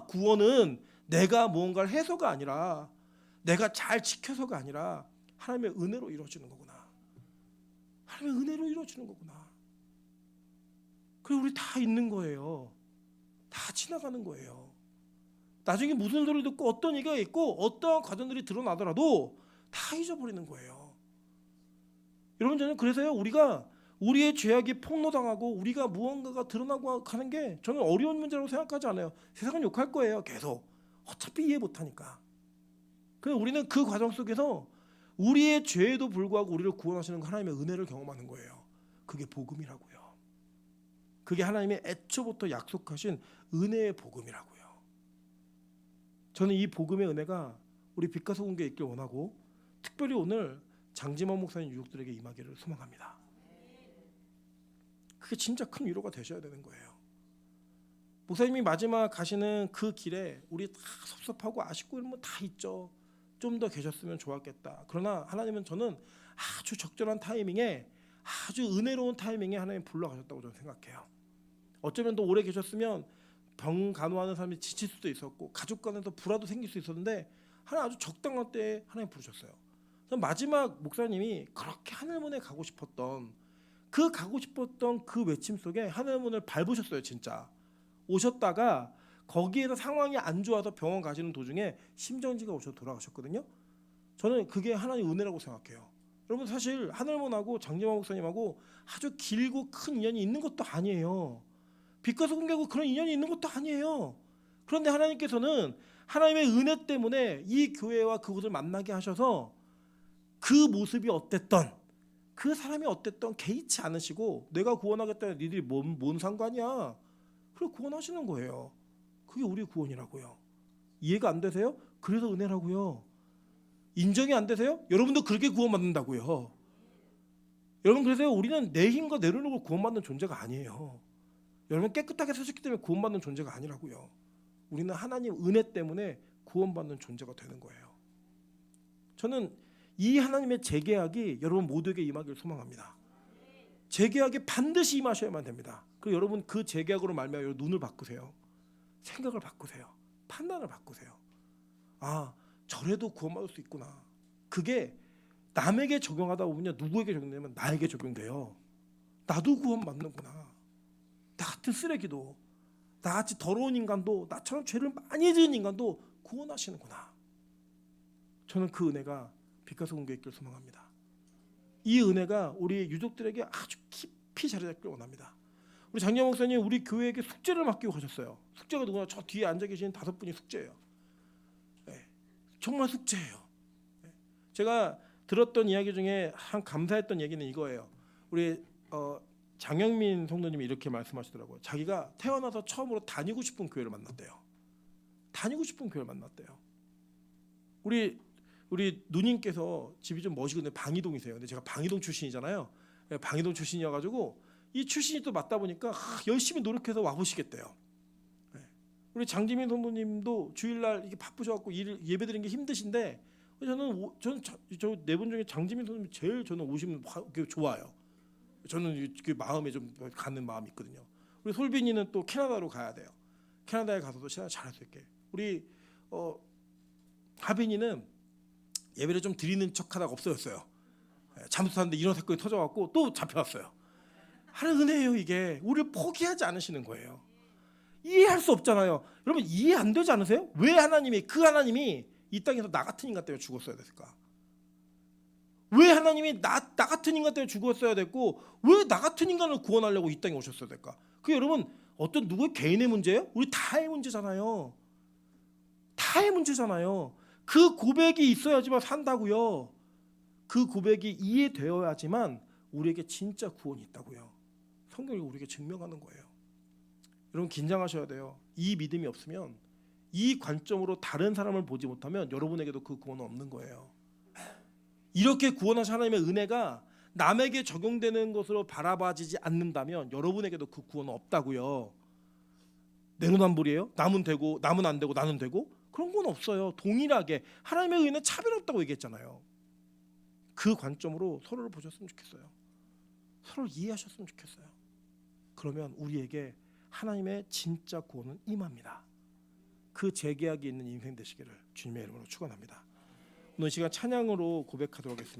구원은 내가 무언가를 해서가 아니라 내가 잘 지켜서가 아니라 하나님의 은혜로 이루어지는 거구나. 하나님의 은혜로 이루어지는 거구나. 그리고 우리 다 있는 거예요. 다 지나가는 거예요. 나중에 무슨 소리 듣고 어떤 얘기가 있고 어떠한 과정들이 드러나더라도 다 잊어버리는 거예요. 여러분, 저는 그래서요, 우리가 우리의 죄악이 폭로당하고 우리가 무언가가 드러나고 하는 게 저는 어려운 문제라고 생각하지 않아요. 세상은 욕할 거예요, 계속. 어차피 이해 못하니까. 그래서 우리는 그 과정 속에서 우리의 죄에도 불구하고 우리를 구원하시는 하나님의 은혜를 경험하는 거예요. 그게 복음이라고요. 그게 하나님의 애초부터 약속하신 은혜의 복음이라고요. 저는 이 복음의 은혜가 우리 빛가서 공개에 있길 원하고, 특별히 오늘 장지만 목사님 유족들에게 임하기를 소망합니다. 그게 진짜 큰 위로가 되셔야 되는 거예요. 목사님이 마지막 가시는 그 길에 우리 다 섭섭하고 아쉽고 이런 거 다 있죠. 좀 더 계셨으면 좋았겠다. 그러나 하나님은, 저는 아주 적절한 타이밍에, 아주 은혜로운 타이밍에 하나님 불러가셨다고 저는 생각해요. 어쩌면 더 오래 계셨으면 병 간호하는 사람이 지칠 수도 있었고 가족 간에서 불화도 생길 수 있었는데, 하나님 아주 적당한 때에 하나님 부르셨어요. 마지막 목사님이 그렇게 하늘문에 가고 싶었던 그 외침 속에 하늘문을 밟으셨어요. 진짜 오셨다가 거기에서 상황이 안 좋아서 병원 가시는 도중에 심정지가 오셔서 돌아가셨거든요. 저는 그게 하나님 은혜라고 생각해요. 여러분, 사실 하늘문하고 장재만 목사님하고 아주 길고 큰 인연이 있는 것도 아니에요. 빛가서 공개하고 그런 인연이 있는 것도 아니에요. 그런데 하나님께서는 하나님의 은혜 때문에 이 교회와 그곳을 만나게 하셔서 그 모습이 어땠던, 그 사람이 어땠던 개의치 않으시고, 내가 구원하겠다는 니들이 뭔 상관이야. 그리고 구원하시는 거예요. 그게 우리 구원이라고요. 이해가 안 되세요? 그래서 은혜라고요. 인정이 안 되세요? 여러분도 그렇게 구원받는다고요. 여러분, 그래서 우리는 내 힘과 내 노력으로 구원받는 존재가 아니에요. 여러분, 깨끗하게 사셨기 때문에 구원받는 존재가 아니라고요. 우리는 하나님 은혜 때문에 구원받는 존재가 되는 거예요. 저는 이 하나님의 재계약이 여러분 모두에게 임하기를 소망합니다. 재계약에 반드시 임하셔야만 됩니다. 그리고 여러분, 그 재계약으로 말미암아 여러분 눈을 바꾸세요. 생각을 바꾸세요. 판단을 바꾸세요. 아, 저래도 구원받을 수 있구나. 그게 남에게 적용하다 보면 누구에게 적용되면 나에게 적용돼요. 나도 구원받는구나. 나 같은 쓰레기도, 나같이 더러운 인간도, 나처럼 죄를 많이 지은 인간도 구원하시는구나. 저는 그 은혜가 빛가서 공개에 있길 소망합니다. 이 은혜가 우리 유족들에게 아주 깊이 자리 잡길 원합니다. 우리 장재 목사님 우리 교회에게 숙제를 맡기고 가셨어요. 숙제가 누구나 저 뒤에 앉아 계신 5분이 숙제예요. 네, 정말 숙제예요. 네. 제가 들었던 이야기 중에 한 감사했던 얘기는 이거예요. 우리 장영민 성도님이 이렇게 말씀하시더라고요. 자기가 태어나서 처음으로 다니고 싶은 교회를 만났대요. 다니고 싶은 교회를 만났대요. 우리 누님께서 집이 좀 멋이고 방이동이세요. 근데 제가 방이동 출신이잖아요. 방이동 출신이어가지고 이 출신이 또 맞다 보니까 열심히 노력해서 와보시겠대요. 우리 장지민 성도님도 주일날 이게 바쁘셔갖고 예배드리는 게 힘드신데, 저는 저 네 분 중에 장지민 성도님 제일 저는 오시면 좋아요. 저는 그 마음에 좀 가는 마음이 있거든요. 우리 솔빈이는 또 캐나다로 가야 돼요. 캐나다에 가서도 신앙 잘할 수 있게. 우리 하빈이는 예배를 좀 드리는 척하다가 없어졌어요. 잠수 탔는데 이런 사건이 터져갖고 또 잡혀왔어요. 하나님 은혜예요. 이게 우리를 포기하지 않으시는 거예요. 이해할 수 없잖아요. 여러분, 이해 안 되지 않으세요? 왜 그 하나님이 이 땅에서 나 같은 인간 때문에 죽었어야 됐을까? 왜 하나님이 나 같은 인간 때문에 죽었어야 됐고, 왜 나 같은 인간을 구원하려고 이 땅에 오셨어야 될까? 그게 여러분 어떤 누구의 개인의 문제예요? 우리 다의 문제잖아요. 다의 문제잖아요. 그 고백이 있어야지만 산다고요. 그 고백이 이해되어야지만 우리에게 진짜 구원이 있다고요. 성경이 우리에게 증명하는 거예요. 여러분, 긴장하셔야 돼요. 이 믿음이 없으면, 이 관점으로 다른 사람을 보지 못하면 여러분에게도 그 구원은 없는 거예요. 이렇게 구원하신 하나님의 은혜가 남에게 적용되는 것으로 바라봐지지 않는다면 여러분에게도 그 구원은 없다고요. 내로남불이에요? 남은 되고 남은 안 되고 나는 되고? 그런 건 없어요. 동일하게 하나님의 은혜는 차별 없다고 얘기했잖아요. 그 관점으로 서로를 보셨으면 좋겠어요. 서로를 이해하셨으면 좋겠어요. 그러면 우리에게 하나님의 진짜 구원은 임합니다. 그 재계약이 있는 인생 되시기를 주님의 이름으로 축원합니다. 오늘 시간 찬양으로 고백하도록 하겠습니다.